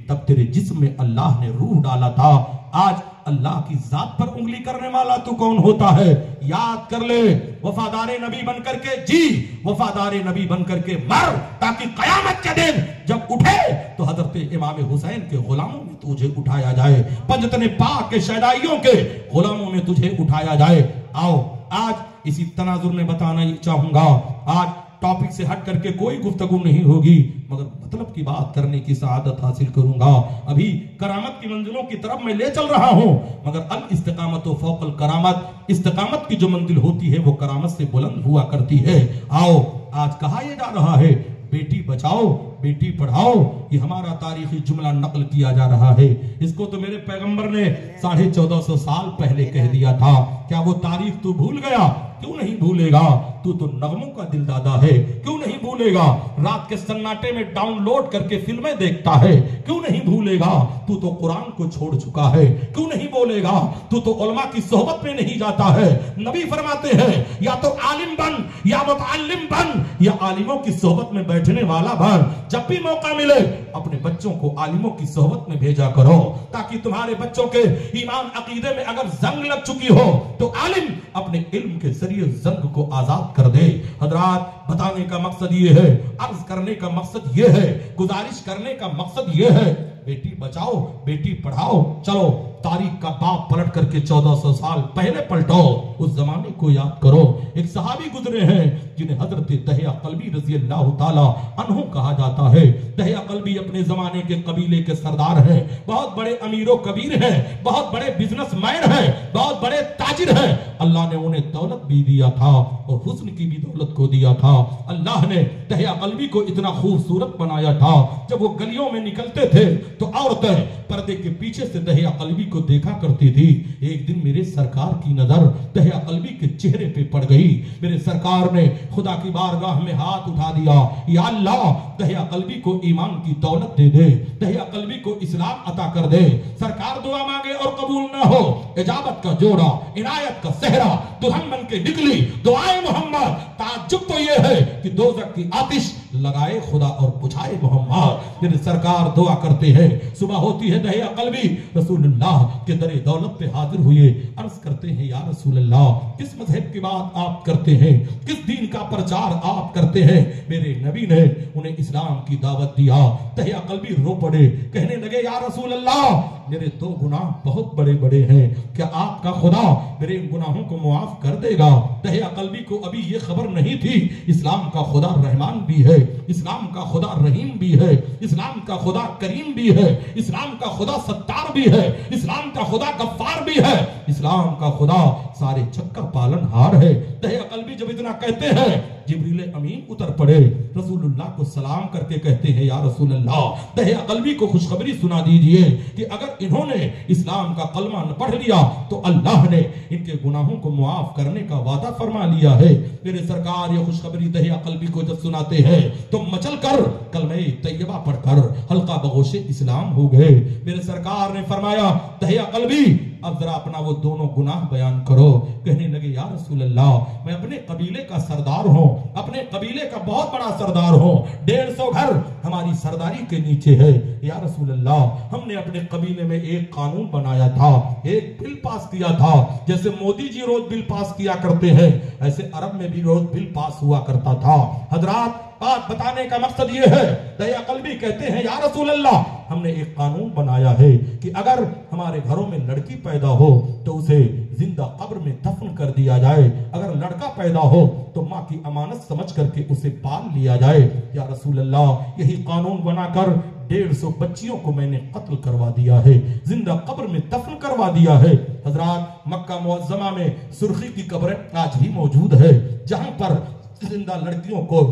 तब तेरे जिस्म में अल्लाह ने रूह डाला था। आज अल्लाह की जात पर उंगली करने वाला तू कौन होता है? याद कर ले, वफादारे नबी बन करके जी, वफादारे नबी बन करके मर, ताकि कयामत के दिन जब उठे तो हजरत इमाम हुसैन के गुलामों में तुझे उठाया जाए, पंजतने पाक के शहदाइयों के गुलामों में तुझे उठाया जाए। आओ आज इसी तनाजुर में बताना ही चाहूंगा, आज टॉपिक से हट करके कोई गुफ्तगू नहीं होगी, मगर मतलब की बात करने की सआदत हासिल करूंगा। अभी करामत की मंजिलों की तरफ मैं ले चल रहा हूं, मगर अल इस्तिकामत व फौकल करामत, इस्तिकामत की जो मंजिल होती है वो करामत से बुलंद हुआ करती है। आओ आज कहा यह जा रहा है बेटी बचाओ बेटी पढ़ाओ, ये हमारा तारीखी जुमला नकल किया जा रहा है। इसको तो मेरे पैगंबर ने 1450 साल पहले कह दिया था। क्या वो तारीख तू भूल गया? क्यों नहीं भूलेगा? तू तो नगमों का दिलदादा है, क्यों नहीं भूलेगा? रात के सन्नाटे में डाउनलोड करके फिल्में देखता है, क्यों नहीं भूलेगा? तू तो कुरान को छोड़ चुका है, क्यों नहीं बोलेगा? तू तो उलमा की सोहबत में नहीं जाता है। नबी फरमाते हैं या तो आलिम बन या मुतअल्लिम बन, या आलिमों की सोहबत में बैठने वाला बन। जब भी मौका मिले अपने बच्चों को आलिमों की सोहबत में भेजा करो, ताकि तुम्हारे बच्चों के ईमान अकीदे में अगर जंग लग चुकी हो तो आलिम अपने इल्म के जरिए जंग को आजाद कर दे। हजरात, बताने का मकसद ये है, अर्ज करने का मकसद ये है, गुजारिश करने का मकसद ये है, बेटी बचाओ बेटी पढ़ाओ। चलो तारीख का बाप पलट करके 1400 साल पहले पलटो, उस जमाने को याद करो। एक सहाबी गुजरे हैं जिन्हें हजरत दहिया कल्बी रज़ी अल्लाह ताला अन्हु कहा जाता है। दहिया कल्बी अपने जमाने के कबीले के सरदार हैं, बहुत बड़े अमीरो कबीर हैं, बहुत बड़े बिजनेसमैन हैं, बहुत बड़े ताजिर हैं। अल्लाह ने उन्हें दौलत भी दिया था और हुस्न की भी दौलत को दिया था। अल्लाह ने दहिया कल्बी को इतना खूबसूरत बनाया था, जब वो गलियों में निकलते थे तो औरतें पर्दे के पीछे से दहिया कल्बी को देखा करती थी। एक दिन मेरे सरकार की नजर दहिया कल्बी के चेहरे पे पड़ गई। मेरे सरकार ने खुदा की बारगाह में हाथ उठा दिया, या अल्लाह दहिया कल्बी को ईमान की दौलत दे दे, दहिया कल्बी को इस्लाम अता कर दे। सरकार दुआ मांगे और कबूल ना हो, इजाबत का जोड़ा, इनायत का सेहरा दुल्हन बन के निकली। दुआए मोहम्मद, ताज्जुब तो ये है कि दोज़ख की आतिश लगाए खुदा और बुझाए मोहम्मद। मेरे सरकार दुआ करते हैं, सुबह होती है दहिया कल्बी रसूलुल्लाह के दरे दौलत पे हाजिर हुए, अर्ज करते हैं या रसूलुल्लाह किस मजहब की बात आप करते हैं, किस दीन का प्रचार आप करते हैं। मेरे नबी ने उन्हें इस्लाम की दावत दिया। दहिया कल्बी रो पड़े, कहने लगे या रसूलुल्लाह मेरे 2 गुनाह बहुत बड़े बड़े हैं, क्या आपका खुदा मेरे इन गुनाहों को मुआफ कर देगा। दहिया कल्बी को अभी ये खबर नहीं थी इस्लाम का खुदा रहमान भी है, इस्लाम का खुदा रहीम भी है, इस्लाम का खुदा करीम भी है, इस्लाम का खुदा सत्तार भी है, इस्लाम का खुदा गफ्फार भी है, इस्लाम का खुदा सारे चक्कर पालनहार है। दहिया कल्बी जब इतना कहते हैं जिब्रील अमीन उतर पड़े, रसूलुल्लाह को सलाम करके कहते हैं या रसूलुल्लाह दहिया कल्बी को खुशखबरी सुना दीजिए कि अगर इन्होंने इस्लाम का कलमा न पढ़ लिया तो अल्लाह ने इनके गुनाहों को मुआफ करने का वादा फरमा लिया है। मेरे सरकार ये खुशखबरी दहिया कल्बी को जब सुनाते हैं तो मचल कर कलमे तैयबा पढ़कर हल्का बगोशे इस्लाम हो गए। मेरे सरकार ने फरमाया दहिया कल्बी अब जरा अपना वो दोनों गुनाह बयान करो। कहने लगे या रसूलल्लाह मैं अपने कबीले का सरदार हूँ, अपने कबीले का बहुत बड़ा सरदार हूँ, 150 घर हमारी सरदारी के नीचे है। या रसूलल्लाह हमने अपने कबीले में एक कानून बनाया था, एक बिल पास किया था, जैसे मोदी जी रोज बिल पास किया करते हैं ऐसे अरब में भी रोज बिल पास हुआ करता था। हजरात बात बताने का मकसद ये है, दहिया कल्बी कहते हैं या रसूल अल्लाह हमने एक कानून बनाया है कि अगर हमारे घरों में लड़की पैदा हो तो उसे जिंदा कब्र में दफन कर दिया जाए, अगर लड़का पैदा हो तो माँ की अमानत समझ करके उसे पाल लिया जाए। या रसूल अल्लाह यही कानून बनाकर 150 बच्चियों को मैंने कत्ल करवा दिया है, जिंदा कब्र में दफन करवा दिया है। हजरात मक्का मुअज्जमा में सुर्खी की कब्र आज भी मौजूद है जहां पर जिंदा लड़कियों को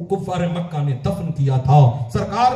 कुफार मक्का ने दफन किया था। सरकार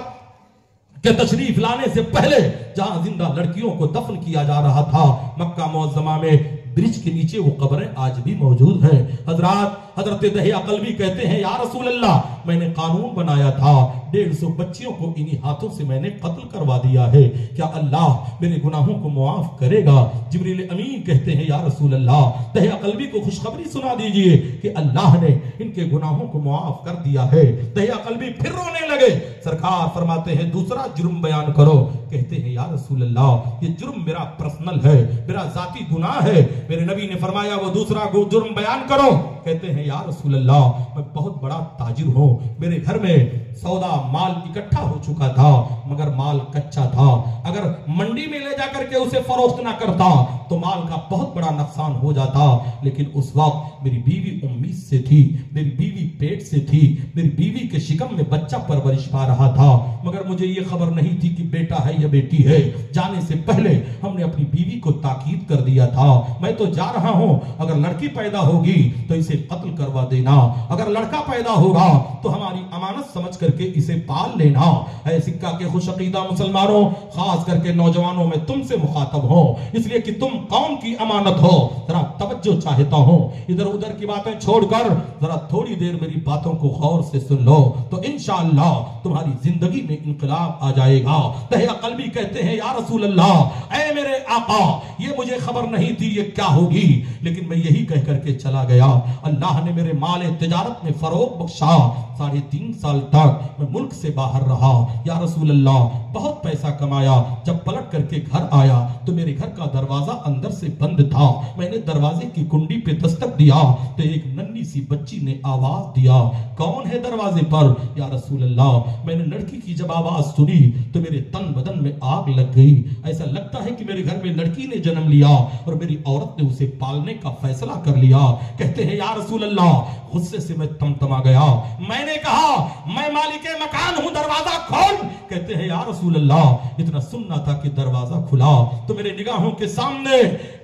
के तशरीफ लाने से पहले जहां जिंदा लड़कियों को दफन किया जा रहा था मक्का मुअज्जमा में ब्रिज के नीचे वो कब्रें आज भी मौजूद है। हजरात हजरत दहिया कल्बी कहते हैं या रसूल अल्लाह मैंने कानून बनाया था, 150 बच्चियों को इन्हीं हाथों से मैंने कत्ल करवा दिया है, क्या अल्लाह मेरे गुनाहों को मुआफ करेगा। जिब्रील अमीन कहते हैं या रसूल अल्लाह दहिया कल्बी को खुशखबरी सुना दीजिए कि अल्लाह ने इनके गुनाहों को मुआफ कर दिया है। दहिया कल्बी फिर रोने लगे। सरकार फरमाते हैं दूसरा जुर्म बयान करो। कहते हैं या रसूल अल्लाह ये जुर्म मेरा पर्सनल है, मेरा जाती गुनाह है। मेरे नबी ने फरमाया वो दूसरा जुर्म बयान करो। कहते हैं या रसूल अल्लाह मैं बहुत बड़ा ताजिर हूँ, मेरे घर में सौदा माल इकट्ठा हो चुका था मगर माल कच्चा था, अगर मंडी में ले जाकर के उसे फरोख्त ना करता तो माल का बहुत बड़ा नुकसान हो जाता। लेकिन उस वक्त मेरी बीवी उम्मीद से थी, मेरी बीवी पेट से थी, मेरी बीवी के शिकम में बच्चा परवरिश पा रहा था, मगर मुझे ये खबर नहीं थी कि बेटा है या बेटी है। जाने से पहले हमने अपनी बीवी को ताकीद कर दिया था मैं तो जा रहा हूं, अगर लड़की पैदा होगी तो इसे कत्ल करवा देना, अगर लड़का पैदा होगा तो हमारी अमानत समझ करके इसे पाल लेना। ऐ सिक्का के खुश अकीदा मुसलमानों, खास करके नौजवानों में तुमसे मुखातब हो इसलिए कि तुम कौम की अमानत हो। जरा तवज्जो चाहता हूं, इधर उधर की बातें छोड़कर जरा थोड़ी देर मेरी बातों को गौर से सुन लो तो इंशाअल्लाह तुम्हारी जिंदगी में इनकलाब आ जाएगा। दहिया कल्बी कहते हैं या रसूल अल्लाह ऐ मेरे आका ये मुझे खबर नहीं थी ये क्या होगी, लेकिन मैं यही कह करके चला गया। अल्लाह ने मेरे माल तिजारत में फरोग बख्शा, 3.5 साल तक मैं मुल्क से बाहर रहा। या रसूल अल्लाह बहुत पैसा कमाया, जब पलट करके घर आया तो मेरे घर का दरवाजा अंदर से बंद था। मैंने दरवाजे की कुंडी पे दस्तक दिया तो एक नन्ही सी बच्ची ने आवाज दिया कौन है दरवाजे पर। या रसूल अल्लाह मैंने लड़की की जब आवाज सुनी तो मेरे तन बदन में आग लग गई, ऐसा लगता है कि मेरे घर में लड़की ने जन्म लिया और मेरी औरत ने उसे पालने का फैसला कर लिया। कहते हैं या रसूल अल्लाह गुस्से से मैं तमतमा गया, मैंने कहा मैं मालिके मकान हूं, दरवाजा खोल। कहते हैं या रसूल अल्लाह इतना सुनना था कि दरवाजा खुला तो मेरे निगाहों के सामने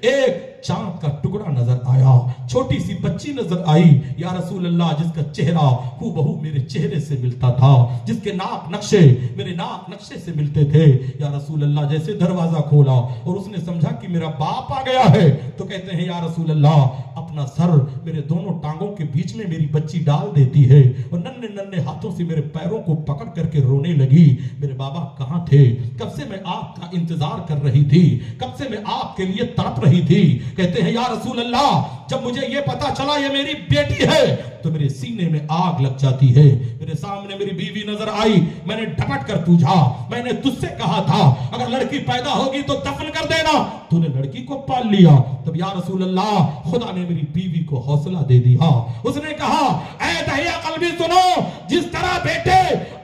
एक चांद का टुकड़ा नजर आया, छोटी सी बच्ची नजर आई। या रसूल अल्लाह जिसका चेहरा हूबहू मेरे चेहरे से मिलता था, जिसके नाक नक्शे मेरे नाक नक्शे से मिलते थे। या रसूल अल्लाह जैसे दरवाजा खोला और उसने समझा कि मेरा बाप आ गया है तो कहते हैं या रसूल अल्लाह अपना सर मेरे दोनों टांगों के बीच में में मेरी बच्ची डाल देती है और नन्हे नन्हे हाथों से मेरे पैरों को पकड़ करके रोने लगी। मेरे बाबा कहाँ थे? कब से मैं आपका इंतजार कर रही थी, कब से मैं आपके लिए तड़प रही थी। कहते हैं या रसूल अल्लाह, जब मुझे ये पता चला ये मेरी बेटी है तो मेरे सीने में आग लग जाती है। मेरे सामने मेरी बीवी नजर आई, मैंने झपट कर पूछा, मैंने तुझसे कहा था अगर लड़की पैदा होगी तो दफन कर देना, तूने लड़की को पाल लिया। तब या रसूल अल्लाह, खुदा ने मेरी बीवी को हौसला दे दिया। उसने कहा, ऐ दहिया कल्बी सुनो, जिस तरह बेटे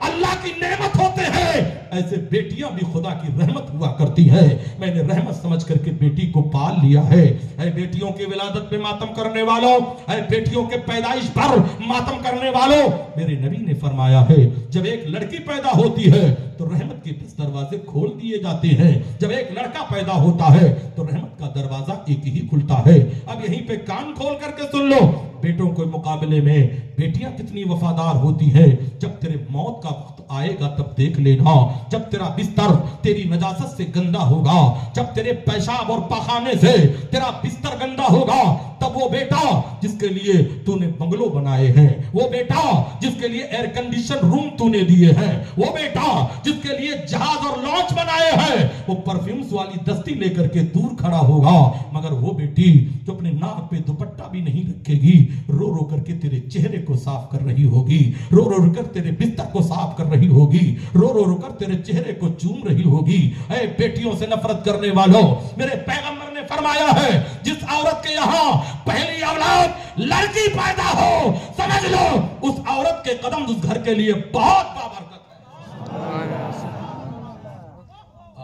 अल्लाह की नेमत होते हैं ऐसे बेटियां भी खुदा की रहमत हुआ करती है। मैंने रहमत समझ करके बेटी को पाल लिया है। ऐ बेटियों की विलादत पे मातम करने वालों, ऐ बेटियों के पैदाइश पर मातम करने वालों, मेरे नबी ने फरमाया है जब एक लड़की पैदा होती है तो रहमत के 10 दरवाजे खोल दिए जाते हैं। जब एक लड़का पैदा होता है तो रहमत का दरवाजा एक ही खुलता है। अब यहीं पे कान खोल करके सुन लो, बेटों के मुकाबले में बेटियां कितनी वफादार होती हैं। जब तेरे मौत का वक्त आएगा तब देख लेना, जब तेरा बिस्तर तेरी नजासत से गंदा होगा, जब तेरे पेशाब और पखाने से तेरा बिस्तर गंदा होगा, तब वो बेटा जिसके लिए तूने बंगलो बनाए हैं, वो बेटा जिसके लिए एयर कंडीशन रूम तूने दिए हैं, वो बेटा जिसके लिए जहाज और लॉन्च बनाए हैं, वो परफ्यूम्स वाली दस्ती लेकर के दूर खड़ा होगा। मगर वो बेटी जो अपने नाक पे दुपट्टा भी नहीं रखेगी, रो रो करके तेरे चेहरे को साफ कर रही होगी, रो रो कर तेरे बिस्तर को साफ कर रही होगी, रो रो कर तेरे चेहरे को चूम रही होगी। ऐ बेटियों से नफरत करने वालों, मेरे पैगंबर ने फरमाया है जिस औरत के यहाँ पहली औलाद लड़की पैदा हो, समझ लो उस औरत के कदम उस घर के लिए बहुत बाबरकत है।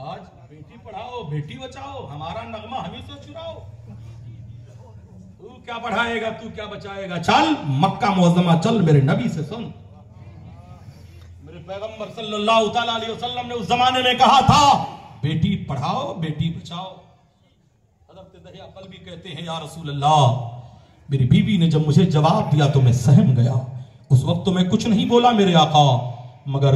आज बेटी पढ़ाओ बेटी बचाओ, हमारा नगमा हम ही से चुराओ। तू क्या पढ़ाएगा, तू क्या बचाएगा? चल मक्का मुअज़्ज़मा चल, मेरे नबी से सुन। मेरे पैगंबर सल्लल्लाहु तआला अलैहि वसल्लम ने उस जमाने में कहा था बेटी पढ़ाओ बेटी बचाओ। हज़रत दहिया कल्बी कहते हैं या रसूल अल्लाह, मेरी बीवी ने जब मुझे जवाब दिया तो मैं सहम गया। उस वक्त तो मैं कुछ नहीं बोला मेरे आका, मगर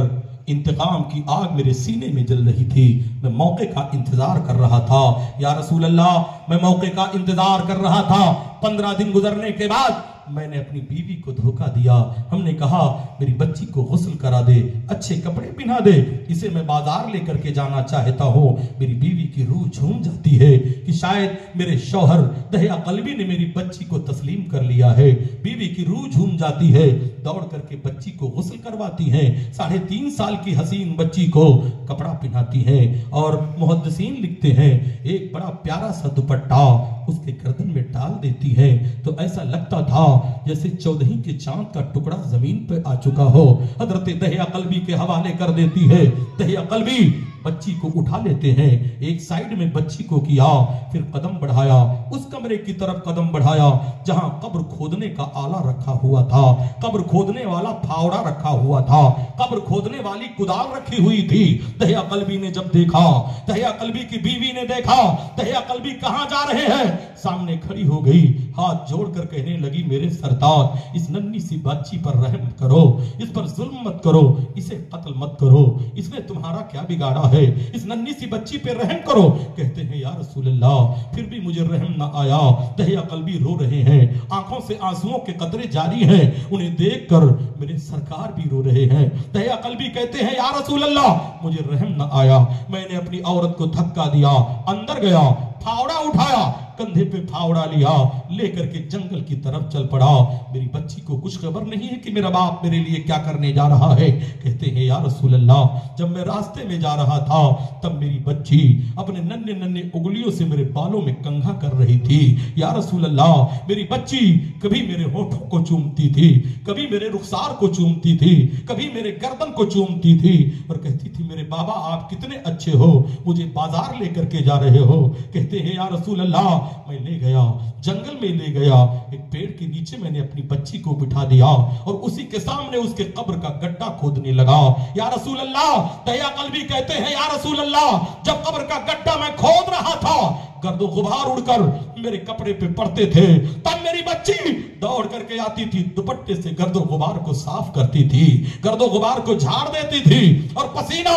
इंतकाम की आग मेरे सीने में जल रही थी। मैं मौके का इंतजार कर रहा था या रसूल अल्लाह, मैं मौके का इंतजार कर रहा था। 15 दिन गुजरने के बाद मैंने अपनी बीवी को धोखा दिया। हमने कहा मेरी बच्ची को गुस्ल करा दे, अच्छे कपड़े पहना दे, इसे मैं बाजार लेकर के जाना चाहता हूँ। मेरी बीवी की रूह झूम जाती है कि शायद मेरे शौहर दहिया कल्बी ने मेरी बच्ची को तस्लीम कर लिया है। बीवी की रूह झूम जाती है, दौड़ करके बच्ची को गुस्ल करवाती हैं। 3.5 साल की हसीन बच्ची को कपड़ा पहनाती हैं और मुहद्दिसीन लिखते हैं एक बड़ा प्यारा सा दुपट्टा उसके गर्दन में डाल देती है तो ऐसा लगता था जैसे 14 के चांद का टुकड़ा जमीन पे आ चुका हो। हजरत दहिया कल्बी के हवाले कर देती है। दहिया कल्बी बच्ची को उठा लेते हैं, एक साइड में बच्ची को किया, फिर कदम बढ़ाया, उस कमरे की तरफ कदम बढ़ाया जहां कब्र खोदने का आला रखा हुआ था, कब्र खोदने वाला फावड़ा रखा हुआ था, कब्र खोदने वाली कुदाल रखी हुई थी। दहिया कल्बी ने जब देखा, दहिया कल्बी की बीवी ने देखा दहिया कल्बी कहां जा रहे हैं, सामने खड़ी हो गई, हाथ जोड़कर कहने लगी मेरे सरदार इस नन्ही सी बच्ची पर रहम करो, इस पर जुल्म मत करो, इसे कत्ल मत करो, इसने तुम्हारा क्या बिगाड़ा है, इस नन्ही सी बच्ची पे रहम करो। कहते हैं या रसूल अल्लाह फिर भी मुझे रहम ना आया। दहिया कल्बी रो रहे हैं, आंखों से आंसुओं के कतरे जारी हैं, उन्हें देखकर मेरे सरकार भी रो रहे हैं। दहिया कल्बी कहते हैं या रसूल अल्लाह मुझे रहम ना आया, मैंने अपनी औरत को धक्का दिया, अंदर गया, फावड़ा उठाया, कंधे पे फावड़ा लिया, लेकर के जंगल की तरफ चल पड़ा। मेरी बच्ची को कुछ खबर नहीं है कि मेरा बाप मेरे लिए क्या करने जा रहा है। कहते हैं या रसूल अल्लाह जब मैं रास्ते में जा रहा था तब मेरी बच्ची अपने नन्हे नन्हे उंगलियों से मेरे बालों में कंघा कर रही थी। या रसूल अल्लाह मेरी बच्ची कभी मेरे होठों को चूमती थी, कभी मेरे रुखसार को चूमती थी, कभी मेरे गर्दन को चूमती थी और कहती थी मेरे बाबा आप कितने अच्छे हो, मुझे बाजार लेकर के जा रहे हो। कहते हैं या रसूल अल्लाह मैं ले गया, जंगल में ले गया, एक पेड़ के नीचे मैंने अपनी बच्ची को बिठा दिया और उसी के सामने उसके कब्र का गड्ढा खोदने लगा। या रसूल अल्लाह दहिया कल्बी कहते हैं या रसूल अल्लाह जब कब्र का गड्ढा मैं खोद रहा था गर्दो गुबार उड़कर मेरे कपड़े पे पड़ते थे, तब मेरी बच्ची दौड़ करके आती थी, दुपट्टे से गर्दो गुबार को साफ करती थी, गर्दो गुबार को झाड़ देती थी और पसीना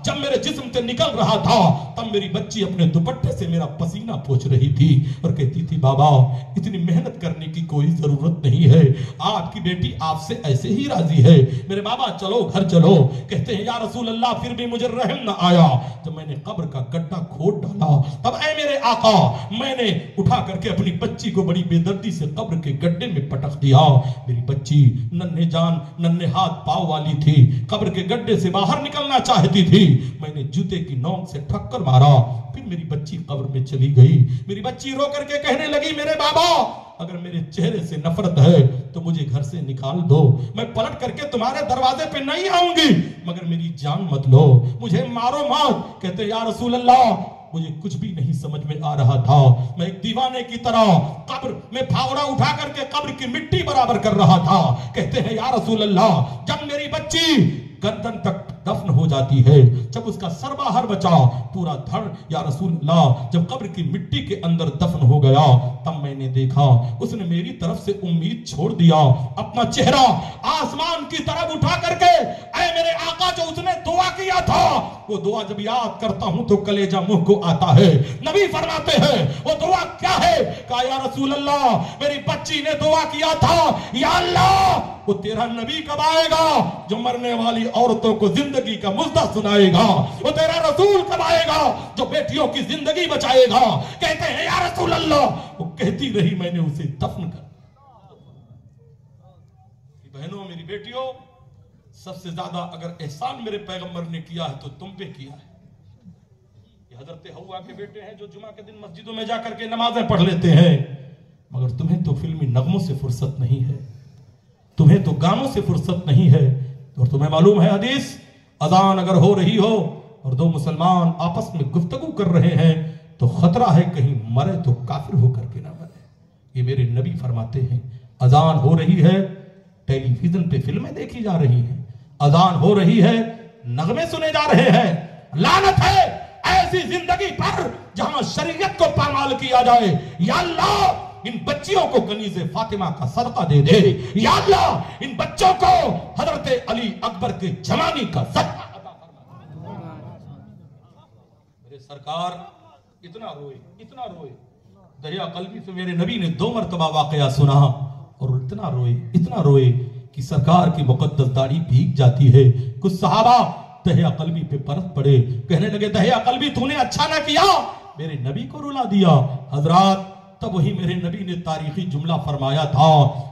जब मेरे जिस्म से निकल रहा था तब मेरी बच्ची अपने दुपट्टे से मेरा पसीना पोंछ रही थी और कहती थी बाबा इतनी मेहनत करने की कोई जरूरत नहीं है, आपकी बेटी आपसे ऐसे ही राजी है। मेरे बाबा चलो घर चलो। कहते हैं या रसूल अल्लाह फिर भी मुझे रहम न आया। जब मैंने कब्र का गड्ढा खोद डाला तब ऐ मेरे आका मैंने उठा करके अपनी बच्ची को बड़ी बेदर्दी से कब्र के गड्ढे में पटक दिया। मेरी बच्ची नन्हे जान नन्हे हाथ पांव वाली थी, कब्र के गड्ढे से बाहर निकलना चाहती थी। मैंने जूते की नोक से ठक्कर मारा, फिर मेरी बच्ची कब्र में चली गई। मेरी बच्ची रो करके कहने लगी मेरे बाबा अगर मेरे चेहरे से नफरत है तो मुझे घर से निकाल दो, मैं पलट करके तुम्हारे दरवाजे पे नहीं आऊंगी, मगर मेरी जान मत लो, मुझे मारो मत। कहते या रसूल अल्लाह मुझे कुछ भी नहीं समझ में आ रहा था। मैं एक दीवाने की तरह कब्र में फावड़ा उठा करके कब्र की मिट्टी बराबर कर रहा था। कहते हैं या रसूल अल्लाह जब मेरी बच्ची गर्दन तक दफन हो जाती है, जब उसका सर बाहर बचा पूरा धड़ या रसूल अल्लाह जब कब्र की मिट्टी के अंदर दफन हो गया तब मैंने देखा उसने मेरी तरफ से उम्मीद छोड़ दिया। अपना चेहरा आसमान की तरफ उठा करके ऐ मेरे आका जो उसने दुआ किया था वो दुआ जब याद करता हूं तो कलेजा मुंह को आता है। नबी फरमाते हैं वो दुआ क्या है? कहा या रसूल अल्लाह मेरी बच्ची ने दुआ किया था या अल्लाह वो तेरा नबी कब आएगा जो मरने वाली औरतों को जिंदगी का मुद्दा सुनाएगा? वो तेरा रसूल कब आएगा जो बेटियों की जिंदगी बचाएगा? कहते हैं या रसूल अल्लाह। वो कहती रही मैंने उसे दफन कर। बहनों मेरी बेटियों सबसे ज्यादा अगर एहसान मेरे पैगंबर ने किया है तो तुम पे किया है। ये हजरत हव्वा के बेटे हैं जो जुमा के दिन मस्जिदों में जाकर के नमाजें पढ़ लेते हैं, मगर तुम्हें तो फिल्मी नगमों से फुर्सत नहीं है, तुम्हें तो गानों से फुर्सत नहीं है। और तुम्हें मालूम है हदीस अजान अगर हो रही हो और दो मुसलमान आपस में गुफ्तगू कर रहे हैं तो खतरा है कहीं मरे तो काफिर होकर के ना मरे। ये मेरे नबी फरमाते हैं। अजान हो रही है, टेलीविजन पे फिल्में देखी जा रही हैं, अजान हो रही है, नगमे सुने जा रहे हैं। लानत है ऐसी जिंदगी पर जहां शरीयत को पामाल किया जाए। या अल्लाह इन बच्चियों को कनीज़े फातिमा का सदका दे दे। या अल्लाह इन बच्चों को हजरत अली अकबर के जवानी का सदका अता फरमा। मेरे सरकार इतना रोए दरिया कल्बी से मेरे नबी ने 2 मरतबा वाकया सुना और इतना रोए कि सरकार की मुकद्दस दाढ़ी भीग जाती है। कुछ सहाबा दहिया कल्बी पे परत पड़े, कहने लगे दहिया कल्बी तूने अच्छा ना किया, मेरे नबी को रुला दिया। हजरात तब वही मेरे नबी ने तारीखी जुमला फरमाया था,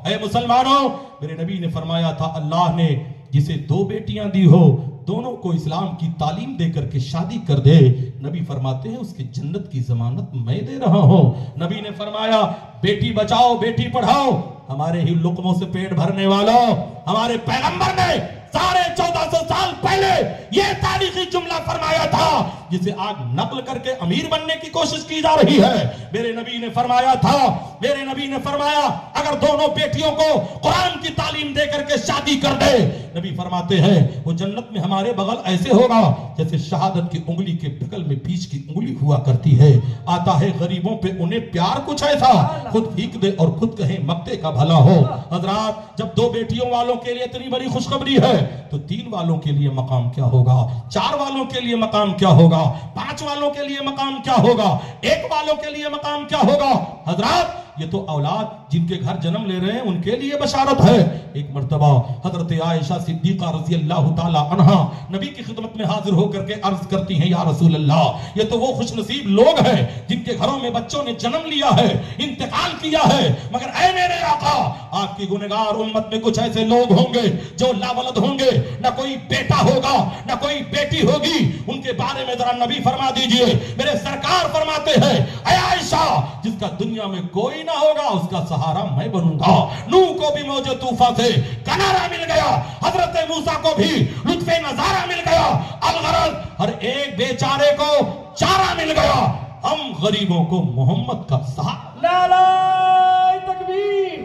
ऐ मुसलमानों मेरे नबी ने फरमाया था अल्लाह ने जिसे 2 बेटियां दी हो दोनों को इस्लाम की तालीम देकर के शादी कर दे। नबी फरमाते हैं उसकी जन्नत की जमानत मैं दे रहा हूं। नबी ने फरमाया बेटी बचाओ बेटी पढ़ाओ, हमारे ही लुकमों से पेट भरने वालों हमारे पैगंबर ने 1450 साल पहले यह तारीखी जुमला फरमाया था जिसे आज नकल करके अमीर बनने की कोशिश की जा रही है। मेरे नबी ने फरमाया था, मेरे नबी ने फरमाया अगर दोनों बेटियों को कुरान की तालीम देकर के शादी कर दे, नबी फरमाते हैं वो जन्नत में हमारे बगल ऐसे होगा जैसे शहादत की उंगली के बगल में बीच की उंगली हुआ करती है। आता है गरीबों पे उन्हें प्यार कुछ ऐसा खुद फीक दे और खुद कहे मक्ते का भला हो। हजरात जब 2 बेटियों वालों के लिए इतनी बड़ी खुशखबरी है तो 3 वालों के लिए मकाम क्या होगा, 4 वालों के लिए मकाम क्या होगा, 5 वालों के लिए मकाम क्या होगा, 1 वालों के लिए मकाम क्या होगा। हजरात ये तो औलाद जिनके घर जन्म ले रहे हैं उनके लिए बशारत है। एक मर्तबा हजरत आयशा सिद्दीका रज़ी अल्लाह ताला अन्हा नबी की खिदमत में हाजिर होकर के अर्ज करती हैं या रसूल अल्लाह ये तो वो खुशनसीब लोग हैं जिनके घरों में बच्चों ने जन्म लिया है, इंतकाल किया है, मगर ऐ मेरे आका आपकी गुनहगार उम्मत में कुछ ऐसे लोग होंगे जो लावलद होंगे, न कोई बेटा होगा न कोई बेटी होगी, उनके बारे में जरा नबी फरमा दीजिए। मेरे सरकार फरमाते हैं ऐ आयशा जिसका दुनिया में कोई ना होगा उसका सहारा मैं बनूंगा। नूह को भी मौजे तूफान से किनारा मिल गया, हजरत मूसा को भी लुत्फे नजारा मिल गया, अलगरज हर एक बेचारे को चारा मिल गया, हम गरीबों को मोहम्मद का सहारा। नाराए तकबीर,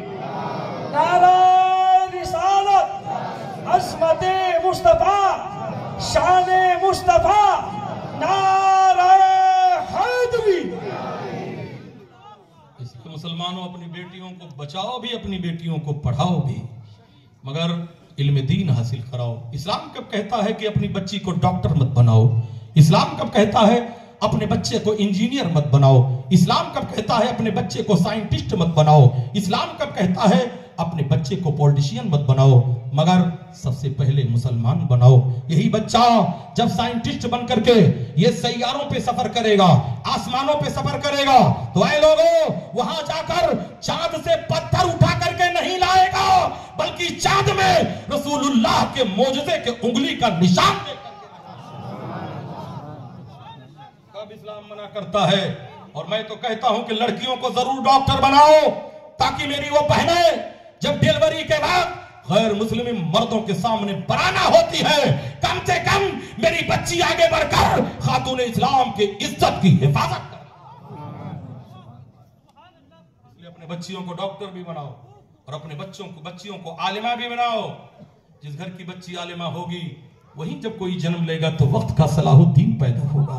नाराए रिसालत, अज़मते मुस्तफा, शाने मुस्तफा, नाराए हैदरी। मुसलमानों अपनी बेटियों को बचाओ भी अपनी बेटियों को पढ़ाओ भी, मगर इल्म दीन हासिल कराओ। इस्लाम कब कहता है कि अपनी बच्ची को डॉक्टर मत बनाओ, इस्लाम कब कहता है अपने बच्चे को इंजीनियर मत बनाओ, इस्लाम कब कहता है अपने बच्चे को साइंटिस्ट मत बनाओ, इस्लाम कब कहता है अपने बच्चे को पॉलिटिशियन मत बनाओ, मगर सबसे पहले मुसलमान बनाओ। यही बच्चा जब साइंटिस्ट बन करके ये सैयारों पे सफर करेगा, आसमानों पे सफर करेगा, तो ऐ लोगों वहां जाकर चांद से पत्थर उठा करके नहीं लाएगा, बल्कि चांद में रसूलुल्लाह के मोजज़े के उंगली का निशान देकर। कब इस्लाम मना करता है? और मैं तो कहता हूं कि लड़कियों को जरूर डॉक्टर बनाओ, ताकि मेरी वो बहनें जब डिलीवरी के बाद गैर मुस्लिम मर्दों के सामने बराना होती है, कम से कम मेरी बच्ची आगे बढ़कर खातून इस्लाम की इज्जत की हिफाजत करे। इसलिए अपने बच्चियों को डॉक्टर भी बनाओ और अपने बच्चियों को आलिमा भी बनाओ। जिस घर की बच्ची आलिमा होगी, वहीं जब कोई जन्म लेगा तो वक्त का सलाहुद्दीन पैदा होगा,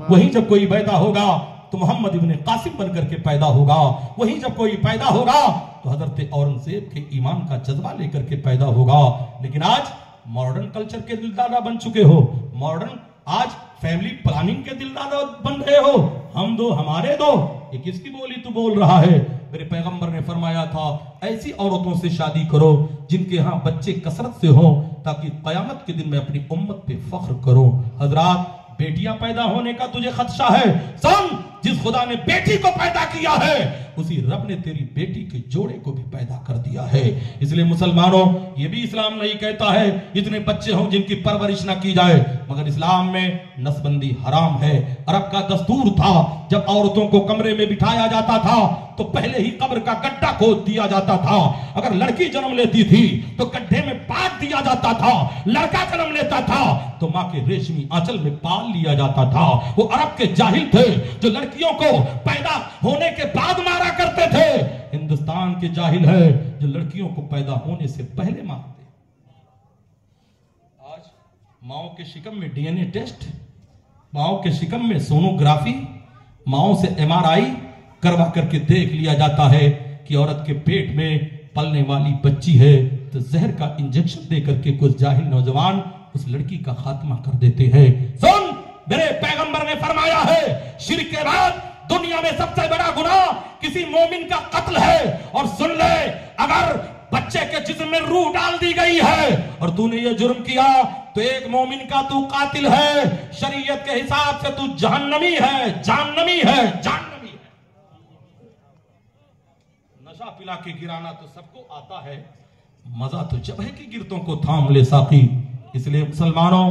वहीं जब कोई पैदा होगा तो मोहम्मद इब्ने कासिम बनकर के पैदा होगा, वहीं जब कोई पैदा होगा तो हजरत औरंगजेब के ईमान का जज्बा लेकर के पैदा होगा। लेकिन आज मॉडर्न कल्चर के दिलदादा बन चुके हो, मॉडर्न आज फैमिली प्लानिंग के दिलदादा बन रहे हो, हम दो हमारे दो, ये किसकी बोली तू बोल रहा है? मेरे पैगंबर ने फरमाया था ऐसी औरतों से शादी करो जिनके यहाँ बच्चे कसरत से हो, ताकि कयामत के दिन में अपनी उम्मत पे फख्र करो। हजरात, बेटियां पैदा होने का तुझे खदशा है, सुन, जिस खुदा ने बेटी को पैदा किया है उसी रब ने तेरी बेटी के जोड़े को भी पैदा कर दिया है। इसलिए मुसलमानों, ये भी इस्लाम नहीं कहता है इतने बच्चे हों जिनकी परवरिश ना की जाए, मगर इस्लाम में नसबंदी हराम है। अरब का दस्तूर था, जब औरतों को कमरे में बिठाया जाता था तो पहले ही कब्र का गड्ढा खोद दिया जाता था। अगर लड़की जन्म लेती थी तो गड्ढे में पाट दिया जाता था, लड़का जन्म लेता था तो माँ के रेशमी आंचल में पाल लिया जाता था। वो अरब के जाहिल थे जो लड़कियों को पैदा होने के बाद मारा करते थे। हिंदुस्तान के जाहिल है जो लड़कियों को पैदा होने से पहले मारते। आज माओ के शिकम में डीएनए टेस्ट, माओ के शिकम में सोनोग्राफी, माओ से एमआरआई करवा करके देख लिया जाता है कि औरत के पेट में पलने वाली बच्ची है, तो जहर का इंजेक्शन दे करके कुछ जाहिल नौजवान उस लड़की का खात्मा कर देते हैं। सुन, मेरे पैगंबर ने फरमाया है शिर्क के बाद दुनिया में सबसे बड़ा गुनाह किसी मोमिन का कत्ल है। और सुन ले, अगर बच्चे के जिस्म में रूह डाल दी गई है और तूने ये जुर्म किया तो एक मोमिन का तू कातिल है, शरीयत के हिसाब से तू जहन्नमी है, जहन्नमी है, जहन्नमी है। नशा पिला के गिराना तो सबको आता है, मजा तो जब है कि गिरतों को थाम ले साकी। इसलिए मुसलमानों,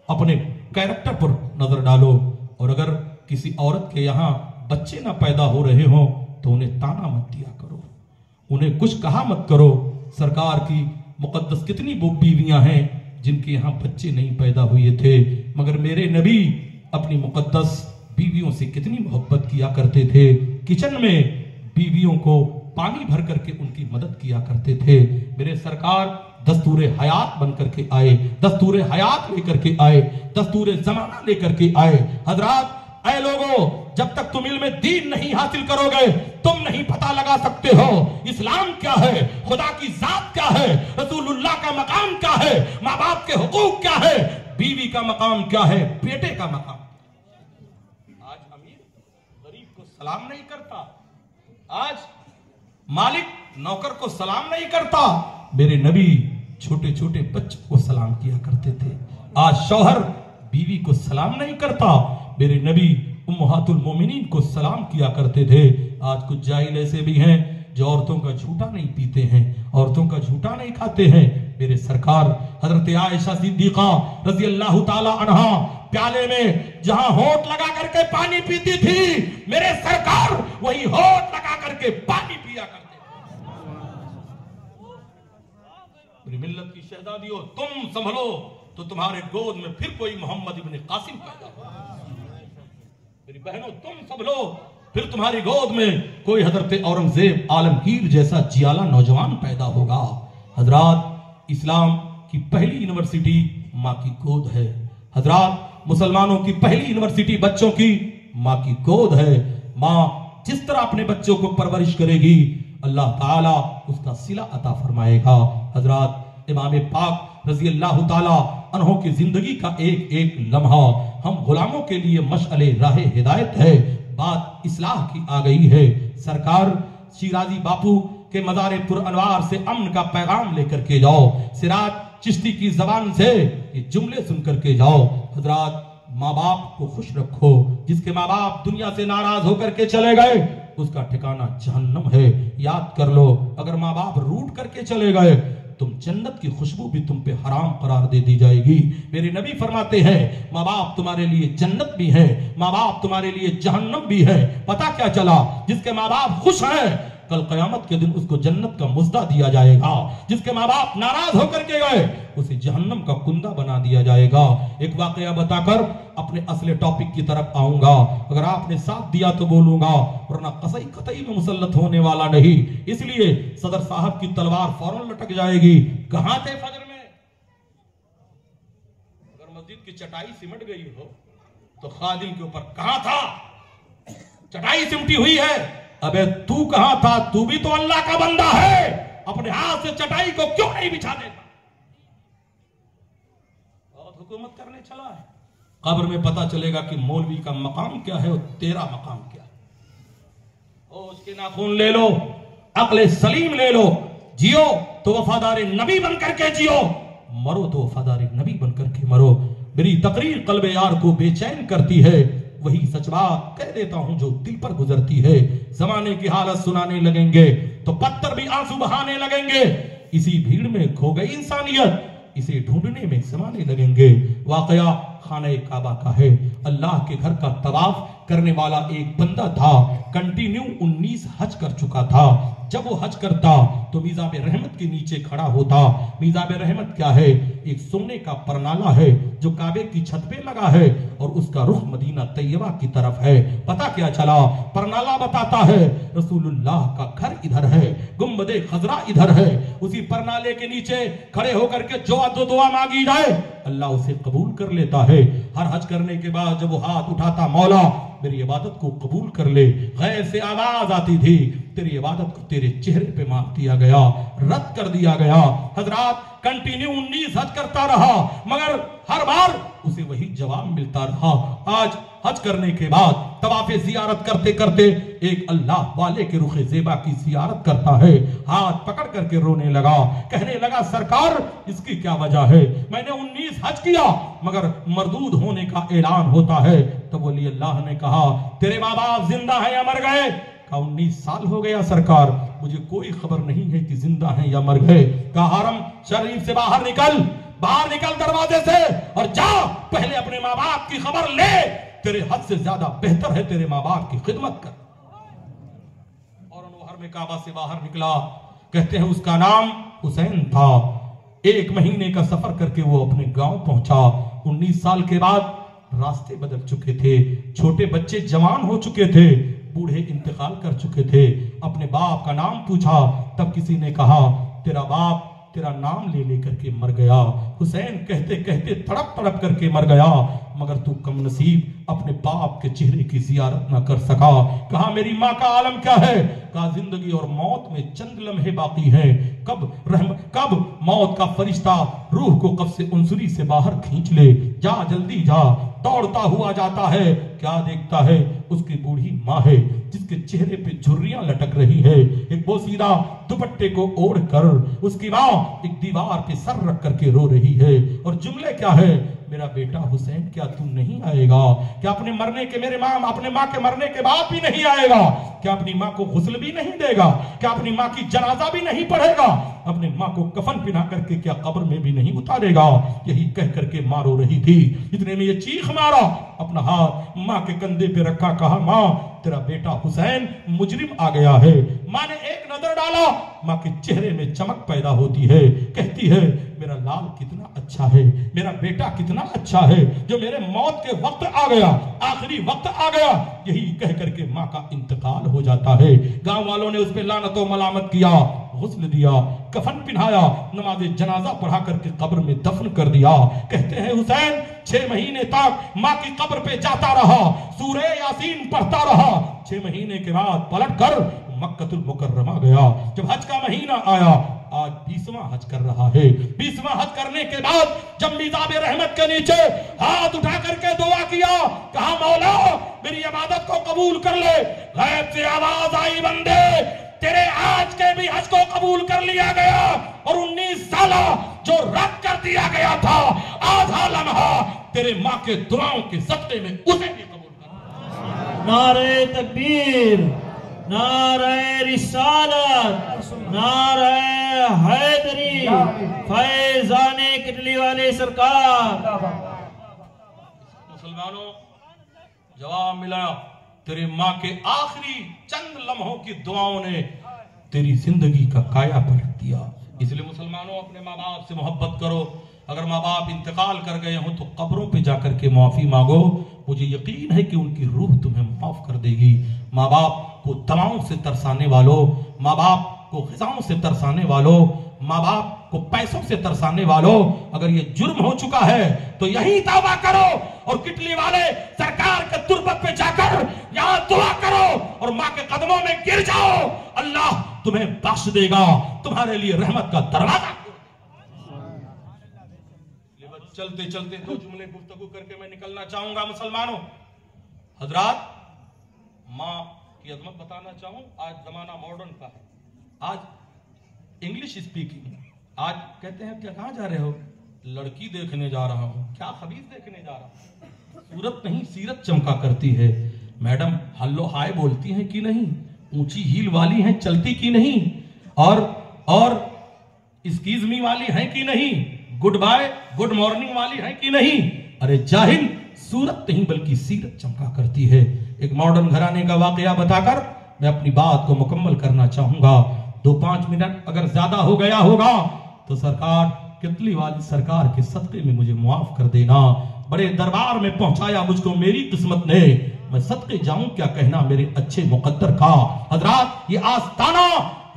अपने कैरेक्टर पर नजर डालो, और अगर किसी औरत के यहाँ बच्चे ना पैदा हो रहे हो तो उन्हें ताना मत दिया करो, उन्हें कुछ कहा मत करो। सरकार की मुकद्दस कितनी वो बीवियां हैं जिनके यहाँ बच्चे नहीं पैदा हुए थे, मगर मेरे नबी अपनी मुकद्दस बीवियों से कितनी मोहब्बत किया करते थे। किचन में बीवियों को पानी भर करके उनकी मदद किया करते थे। मेरे सरकार दस्तूर हयात बन करके आए, दस्तूर हयात लेकर के आए, दस्तूर जमाना लेकर के आए। हजरात, ऐ लोगों, जब तक तुम इल्म दीन नहीं हासिल करोगे तुम नहीं पता लगा सकते हो इस्लाम क्या है, खुदा की जात क्या है, रसूलुल्लाह का मकाम क्या है, माँ बाप के हुकूक क्या है, बीवी का मकाम क्या है, बेटे का मकाम। आज अमीर गरीब को सलाम नहीं करता, आज मालिक नौकर को सलाम नहीं करता। मेरे नबी छोटे छोटे बच्चों को सलाम किया करते थे। आज शौहर बीवी को सलाम नहीं करता। मेरे नबी उम्महातुल मोमिनीन को सलाम किया करते थे। आज कुछ जाहिल ऐसे भी हैं जो औरतों का झूठा नहीं पीते हैं, औरतों का झूठा नहीं खाते हैं। मेरे सरकार हजरत आयशा सिद्दीका रजी अल्लाह ताला अन्हा प्याले में जहां होठ लगा करके पानी पीती थी, मेरे सरकार वही होठ लगा करके पानी पिया करते। मेरी मिल्लत की शहजादियों, तुम संभलो तो तुम्हारे गोद में फिर कोई मोहम्मद इब्ने कासिम पैदा हो। मेरी बहनों, तुम संभलो फिर तुम्हारी गोद में कोई हजरत औरंगजेब आलमगीर जैसा जियाला नौजवान पैदा होगा। हजरात, इस्लाम की पहली यूनिवर्सिटी माँ की गोद है। हजरात, मुसलमानों की पहली यूनिवर्सिटी बच्चों की माँ की गोद है। माँ जिस तरह अपने बच्चों को परवरिश करेगी अल्लाह ताला उसका सिला अता फरमाएगा। हजरात, इमाम पाक रजी अल्लाह ताला अन्हों की जिंदगी का एक एक लम्हा हम गुलामों के लिए मशअले राह हिदायत है। बात इस्लाह की आ गई है। सरकार शिराजी बापू के मज़ारे पुर अनवार से अमन का पैगाम लेकर के जाओ। सिराज चिश्ती की जबान से ये जुमले सुन करके जाओ। हजरात, माँ बाप को खुश रखो। जिसके माँ बाप दुनिया से नाराज होकर के चले गए उसका ठिकाना जहन्नम है, याद कर लो। अगर माँ बाप रूठ करके चले गए तुम जन्नत की खुशबू भी तुम पे हराम करार दे दी जाएगी। मेरे नबी फरमाते हैं माँ बाप तुम्हारे लिए जन्नत भी है, माँ बाप तुम्हारे लिए जहन्नम भी है। पता क्या चला? जिसके माँ बाप खुश हैं कल कयामत के दिन उसको जन्नत का मुज्दा दिया जाएगा। जिसके माँ बाप नाराज होकर के गए उसे जहन्नम का कुंदा बना दिया जाएगा। एक वाकया बताकर अपने असले टॉपिक की तरफ आऊंगा। अगर आपने साथ दिया तो बोलूंगा, वरना कतई कतई में मुसल्लत होने वाला नहीं। इसलिए सदर साहब की तलवार फौरन लटक जाएगी। कहां थे फजर में? अगर मस्जिद की चटाई सिमट गई हो तो खादिम के ऊपर कहां था? चटाई सिमटी हुई है, अबे तू कहां था? तू भी तो अल्लाह का बंदा है, अपने हाथ से चटाई को क्यों नहीं बिछा देता? और हुकूमत करने चला है। कब्र में पता चलेगा कि मौलवी का मकाम क्या है और तेरा मकाम क्या है। ओ उसके नाखून ले लो, अक्ल सलीम ले लो। जियो तो वफादार नबी बनकर के जियो, मरो तो वफादार नबी बनकर के मरो। मेरी तकरीर कल्बे यार को बेचैन करती है, वही सच बात कह देता हूं जो दिल पर गुजरती है। जमाने की हालत सुनाने लगेंगे तो पत्थर भी आंसू बहाने लगेंगे। इसी भीड़ में खो गई इंसानियत, इसे ढूंढने में समाने लगेंगे। वाकया खाने काबा का है। अल्लाह के घर का तवाफ करने वाला एक बंदा था, कंटिन्यू 19 हज कर चुका था। जब वो हज करता तो मीज़ाब रहमत के नीचे खड़ा होता। मीज़ाब रहमत क्या है? एक सोने का परनाला है जो काबे की छत पे लगा है और उसका रुख मदीना तैयबा की तरफ है। पता क्या चला? परनाला बताता है रसूलुल्लाह का घर इधर है, गुंबदे खजरा इधर है। उसी परनाले के नीचे खड़े होकर के जो दुआ मांगी जाए अल्लाह उसे कबूल कर लेता है। हर हज करने के बाद जब वो हाथ उठाता, मौला मेरी इबादत को कबूल कर ले, गैर से आवाज आती थी, तेरी इबादत को तेरे चेहरे पे मार दिया गया, रद्द कर दिया गया। हजरात कंटिन्यू 19 हज करता रहा, मगर हर बार उसे वही जवाब मिलता रहा। आज हज करने के बाद तवाफ़े ज़ियारत करते करते एक अल्लाह वाले के रुखे ज़ेबा की ज़ियारत करता है, हाथ पकड़ करके रोने लगा, कहने लगा सरकार इसकी क्या वजह है? मैंने 19 हज किया मगर मरदूद होने का ऐलान होता है। तब वली अल्लाह ने कहा तेरे माँ बाप जिंदा है या मर गए? कहा 19 साल हो गया सरकार, मुझे कोई खबर नहीं है कि जिंदा है या मर गए। कहा हरम शरीफ से बाहर निकल दरवाजे से और जा पहले अपने माँ बाप की खबर ले। तेरे हद से ज्यादा बेहतर है तेरे माँ बाप की खिदमत कर। और वो हरम काबा से बाहर निकला। कहते हैं उसका नाम हुसैन था। 1 महीने का सफर करके वो अपने गांव पहुंचा। 19 साल के बाद रास्ते बदल चुके थे, छोटे बच्चे जवान हो चुके थे, बूढ़े इंतकाल कर चुके थे। अपने बाप का नाम पूछा, तब किसी ने कहा तेरा बाप तेरा नाम ले लेकर के मर गया। हुसैन कहते कहते तड़प तड़प करके मर गया, मगर तू कम नसीब अपने बाप के चेहरे की जियारत ना कर सका। कहा मेरी माँ का आलम क्या है? कहा जिंदगी और मौत में चंद लम्हे बाकी हैं, कब मौत का फरिश्ता रूह को कब से उनसुरी से बाहर खींच ले। जा जल्दी जा। दौड़ता हुआ जाता है, क्या देखता है? उसकी बूढ़ी माँ है जिसके चेहरे पे झुर्रियां लटक रही है। एक बोसीदा दुपट्टे को ओढ़ कर उसकी माँ एक दीवार पे सर रख करके रो रही है। और जुमले क्या है? मेरा बेटा हुसैन क्या तू नहीं आएगा? क्या अपने माँ के मरने के बाद भी नहीं आएगा? क्या अपनी माँ को गुस्ल भी नहीं देगा? क्या अपनी माँ की जनाजा भी नहीं पढ़ेगा? अपनी माँ को कफन पिना करके क्या कब्र में भी नहीं उतारेगा? यही कह करके माँ रो रही थी। इतने में ये चीख मारा, अपना हाथ माँ के कंधे पे रखा, कहा माँ तेरा बेटा हुसैन मुजरिम आ गया है। माँ ने एक नजर डाला, माँ के चेहरे में चमक पैदा होती है। कहती है मेरा लाल कितना अच्छा है, मेरा बेटा कितना अच्छा है जो मेरे मौत के वक्त आ गया, आखिरी वक्त आ गया। यही कह करके माँ का इंतकाल हो जाता है। गांव वालों ने उस पर लानत और मलामत किया, गुस्ल दिया, कफन पिन्हाया, नमाज जनाजा पढ़ा करके कब्र में दफन कर दिया। कहते हैं हुसैन 6 महीने तक माँ की कब्र पे जाता रहा, सूरह यासीन पढ़ता रहा। 6 महीने के बाद पलट कर मक्कतुल मुकर्रमा गया। जब हज का महीना आया, आज 20वां हज कर रहा है। 20वां हज करने के बाद जब मिज़ाब रहमत के नीचे हाथ उठा करके दुआ किया, कहा मौला मेरी इबादत को कबूल कर ले। गैब से आवाज आई, बंदे तेरे आज के भी हज को कबूल कर लिया गया और 19 साल जो रद्द कर दिया गया था, आधा लम्हा तेरे माँ के दुआओं के सदक़े में उसे भी कबूल कर। नारे तकबीर, नारे रिसालत, नारे हैदरी, फैजाने किटली वाले सरकार। मुसलमानों, जवाब मिला, तेरे माँ के आखिरी चंद लम्हों की दुआओं ने तेरी जिंदगी का काया पलट दिया। इसलिए मुसलमानों, अपने माँ बाप से मोहब्बत करो। अगर माँ बाप इंतकाल कर गए हों तो कब्रों पे जाकर के माफी मांगो, मुझे यकीन है कि उनकी रूह तुम्हें माफ कर देगी। माँ बाप को दवाओं से तरसाने वालों, माँ बाप को ग़िज़ाओं से तरसाने वालों, माँ बाप को पैसों से तरसाने वालों, अगर ये जुर्म हो चुका है तो यही तौबा करो और किटली वाले सरकार के तुरबत पे जाकर यहाँ दुआ करो और माँ के कदमों में गिर जाओ। अल्लाह तुम्हें बख्श देगा, तुम्हारे लिए रहमत का दरवाजा। चलते चलते दो जुमले गुफ्तगू करके मैं निकलना चाहूंगा। मुसलमानों हजरात, माँ की अजमत बताना चाहूं। आज जमाना मॉडर्न का है, आज इंग्लिश स्पीकिंग। आज कहते हैं क्या, कहां जा रहे हो? लड़की देखने जा रहा हूं। क्या खबीज देखने जा रहा हूं? सूरत नहीं सीरत चमका करती है। मैडम हल्लो हाय बोलती हैं कि नहीं? ऊंची हील वाली हैं, चलती की नहीं? और एक्सक्यूज मी वाली हैं कि नहीं? गुड बाय गुड मॉर्निंग वाली है कि नहीं? अरे जाहिल, सूरत नहीं बल्कि सीरत चमका करती है। एक मॉडर्न घराने का वाकया बताकर मैं अपनी बात को मुकम्मल करना चाहूंगा। 2-5 मिनट अगर ज्यादा हो गया होगा तो सरकार, कितली वाली सरकार के सदके में मुझे मुआफ कर देना। बड़े दरबार में पहुंचाया मुझको मेरी किस्मत ने, मैं सदके जाऊं क्या कहना मेरे अच्छे मुकद्दर का। हजरात, ये आस्ताना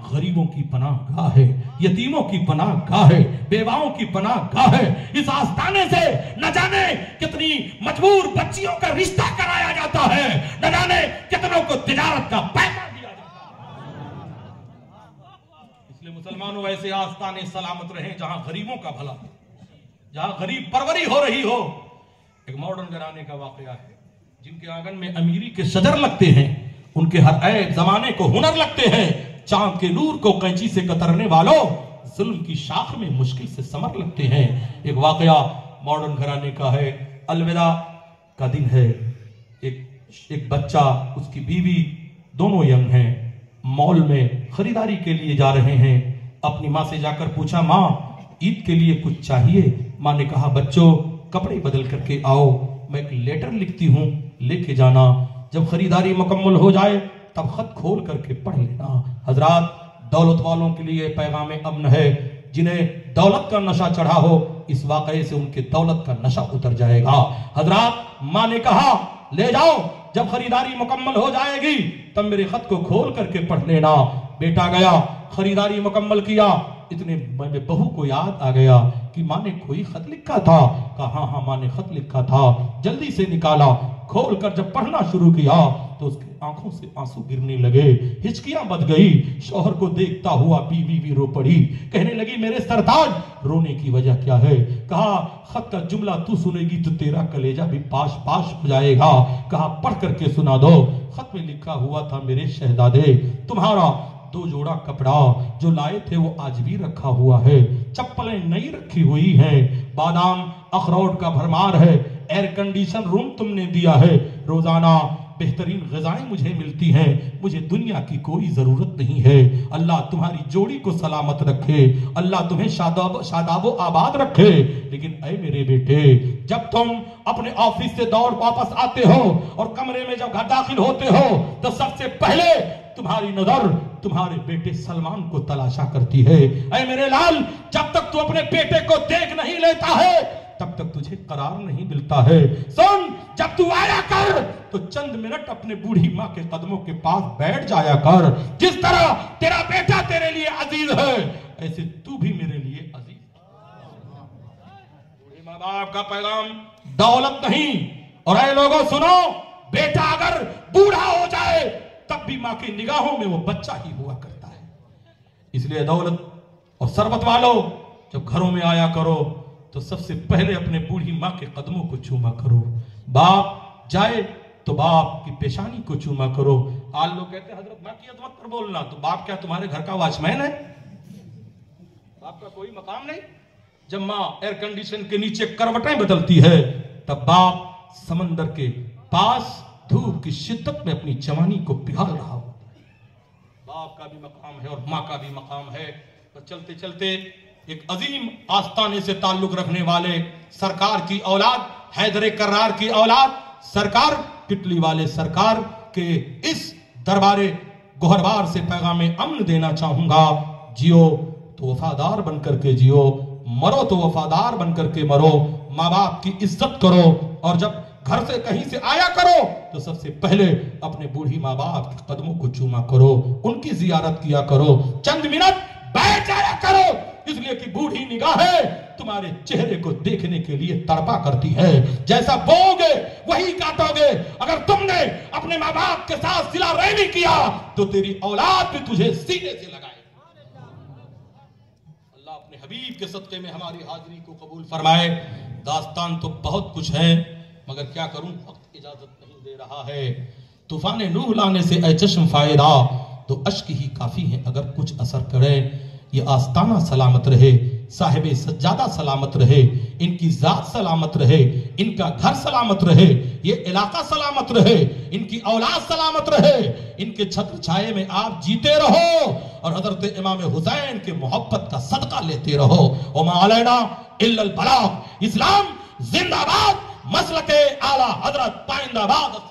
गरीबों की पनाह गाह है, यतीमों की पनाह गाह है, बेवाओं की पनाह गाह है। इस आस्ताने से न जाने कितनी मजबूर बच्चियों का रिश्ता कराया जाता है, न जाने कितनों को तिजारत का पैसा दिया जाता है। इसलिए मुसलमानों, ऐसे आस्ताने सलामत रहे जहां गरीबों का भला, जहां गरीब परवरी हो रही हो। एक मॉडर्न घराने का वाकया है, जिनके आंगन में अमीरी के शजर लगते हैं, उनके हर ऐब जमाने को हुनर लगते हैं। चांद के नूर को कैंची से कतरने वालों, जुल्म की शाख में मुश्किल से समर लगते हैं। एक वाकया मॉडर्न घराने का है। अलविदा का दिन है। एक बच्चा, उसकी बीवी, दोनों यंग हैं, मॉल में खरीदारी के लिए जा रहे हैं। अपनी माँ से जाकर पूछा, माँ ईद के लिए कुछ चाहिए? माँ ने कहा, बच्चों कपड़े बदल करके आओ, मैं एक लेटर लिखती हूँ, लेके जाना। जब खरीदारी मुकम्मल हो जाए तब खत खोल करके पढ़ लेना। हजरात, दौलत वालों के लिए पैगाम अमन है। जिन्हें दौलत का नशा चढ़ा हो, इस वाकये से उनके दौलत का नशा उतर जाएगा। हजरात, माँ ने कहा, ले जाओ, जब खरीदारी मुकम्मल हो जाएगी तब मेरे खत को खोल करके पढ़ लेना। बेटा गया, खरीदारी मुकम्मल किया। इतने में बहू को याद आ गया कि माँ ने कोई खत लिखा था। कहा, हाँ माँ ने खत लिखा था। जल्दी से निकाला, खोल कर जब पढ़ना शुरू किया तो उसकी आंखों से आंसू गिरने लगे, हिचकियां बच गई। शौहर को देखता हुआ बीवी भी रो पड़ी। कहने लगी, मेरे सरताज, रोने की वजह क्या है? कहा, खत का जुमला तू सुनेगी तो तेरा कलेजा भी पाश पाश हो जाएगा। कहा, पढ़ करके सुना दो। खत में लिखा हुआ था, मेरे शहजादे, तुम्हारा 2 जोड़ा कपड़ा जो लाए थे वो आज भी रखा हुआ है। चप्पलें नई रखी हुई हैं। बादाम अखरोट का भरमार है। एयर कंडीशन रूम तुमने दिया है। रोजाना बेहतरीन ग़िज़ाएं मुझे मिलती हैं। मुझे दुनिया की कोई जरूरत नहीं है। अल्लाह तुम्हारी जोड़ी को सलामत रखे, अल्लाह तुम्हें शादाब आबाद रखे। लेकिन ऐ मेरे बेटे, जब तुम अपने ऑफिस से दौड़ वापस आते हो और कमरे में जब घर दाखिल होते हो तो सबसे पहले तुम्हारी नजर तुम्हारे बेटे सलमान को तलाशा करती है। ऐ मेरे लाल, जब तक तू अपने बेटे को देख नहीं लेता है तब तक तुझे करार नहीं मिलता है। सुन, जब तू आया कर तो चंद मिनट अपने बूढ़ी माँ के कदमों के पास बैठ जाया कर। जिस तरह तेरा बेटा तेरे लिए अजीज है, ऐसे तू भी मेरे लिए अजीज। बूढ़े माँ बाप का पैगाम दौलत नहीं। और ऐ लोगों सुनो, बेटा अगर बूढ़ा हो जाए तब भी माँ की निगाहों में वो बच्चा ही हुआ करता है। इसलिए दौलत और सरबत वालों, जब घरों में आया करो तो सबसे पहले अपने बूढ़ी माँ के कदमों को चूमा करो। बाप जाए तो बाप की पेशानी को चूमा करो। आज लोग कहते हैं हजरत माँ की अजमत पर बोलना, तो बाप क्या तुम्हारे घर का वॉचमैन है? बाप का कोई मकाम नहीं? जब माँ एयर कंडीशन के नीचे करवटें बदलती है, तब बाप समंदर के पास धूप की शिद्दत में अपनी जवानी को पिघाल रहा हो। बाप का भी मकाम है और माँ का भी मकाम है। तो चलते चलते एक अजीम आस्थाने से ताल्लुक रखने वाले सरकार की औलाद, हैदर कर्रार की औलाद, सरकार टिटली वाले सरकार के इस दरबारे गोहरबार से पैगाम अमन देना चाहूंगा। जियो तो वफादार बनकर के जियो, मरो तो वफादार बनकर के मरो। माँ बाप की इज्जत करो, और जब घर से कहीं से आया करो तो सबसे पहले अपने बूढ़ी माँ बाप के कदमों को चूमा करो, उनकी जियारत किया करो, चंद मिनट बैठ जाया करो, इसलिए कि बूढ़ी निगाहें तुम्हारे चेहरे को देखने के लिए तड़पा करती है। जैसा बोओगे वही काटोगे। अगर तुमने अपने माँ बाप के साथ सिला रहमी किया तो तेरी औलाद भी तुझे सीने से लगाए। अल्लाह अपने हबीब के सदके में हमारी हाजिरी को कबूल फरमाए। दास्तान तो बहुत कुछ है, मगर क्या करूं, वक्त इजाजत नहीं दे रहा है। तूफान नूह लाने से ऐ चश्म फायदा, तो अश्क ही काफी है अगर कुछ असर करे। ये आस्ताना सलामत रहे, साहिबे सज्जादा सलामत रहे, इनकी जात सलामत रहे, इनका घर सलामत रहे, ये इलाका सलामत रहे, इनकी औलाद सलामत रहे, इनके छत्र छाये में आप जीते रहो और हजरत इमाम हुसैन के मोहब्बत का सदका लेते रहो। वमा अलैना इल्लल बलाग। इस्लाम जिंदाबाद, मसलके आला हजरत पाइंदाबाद।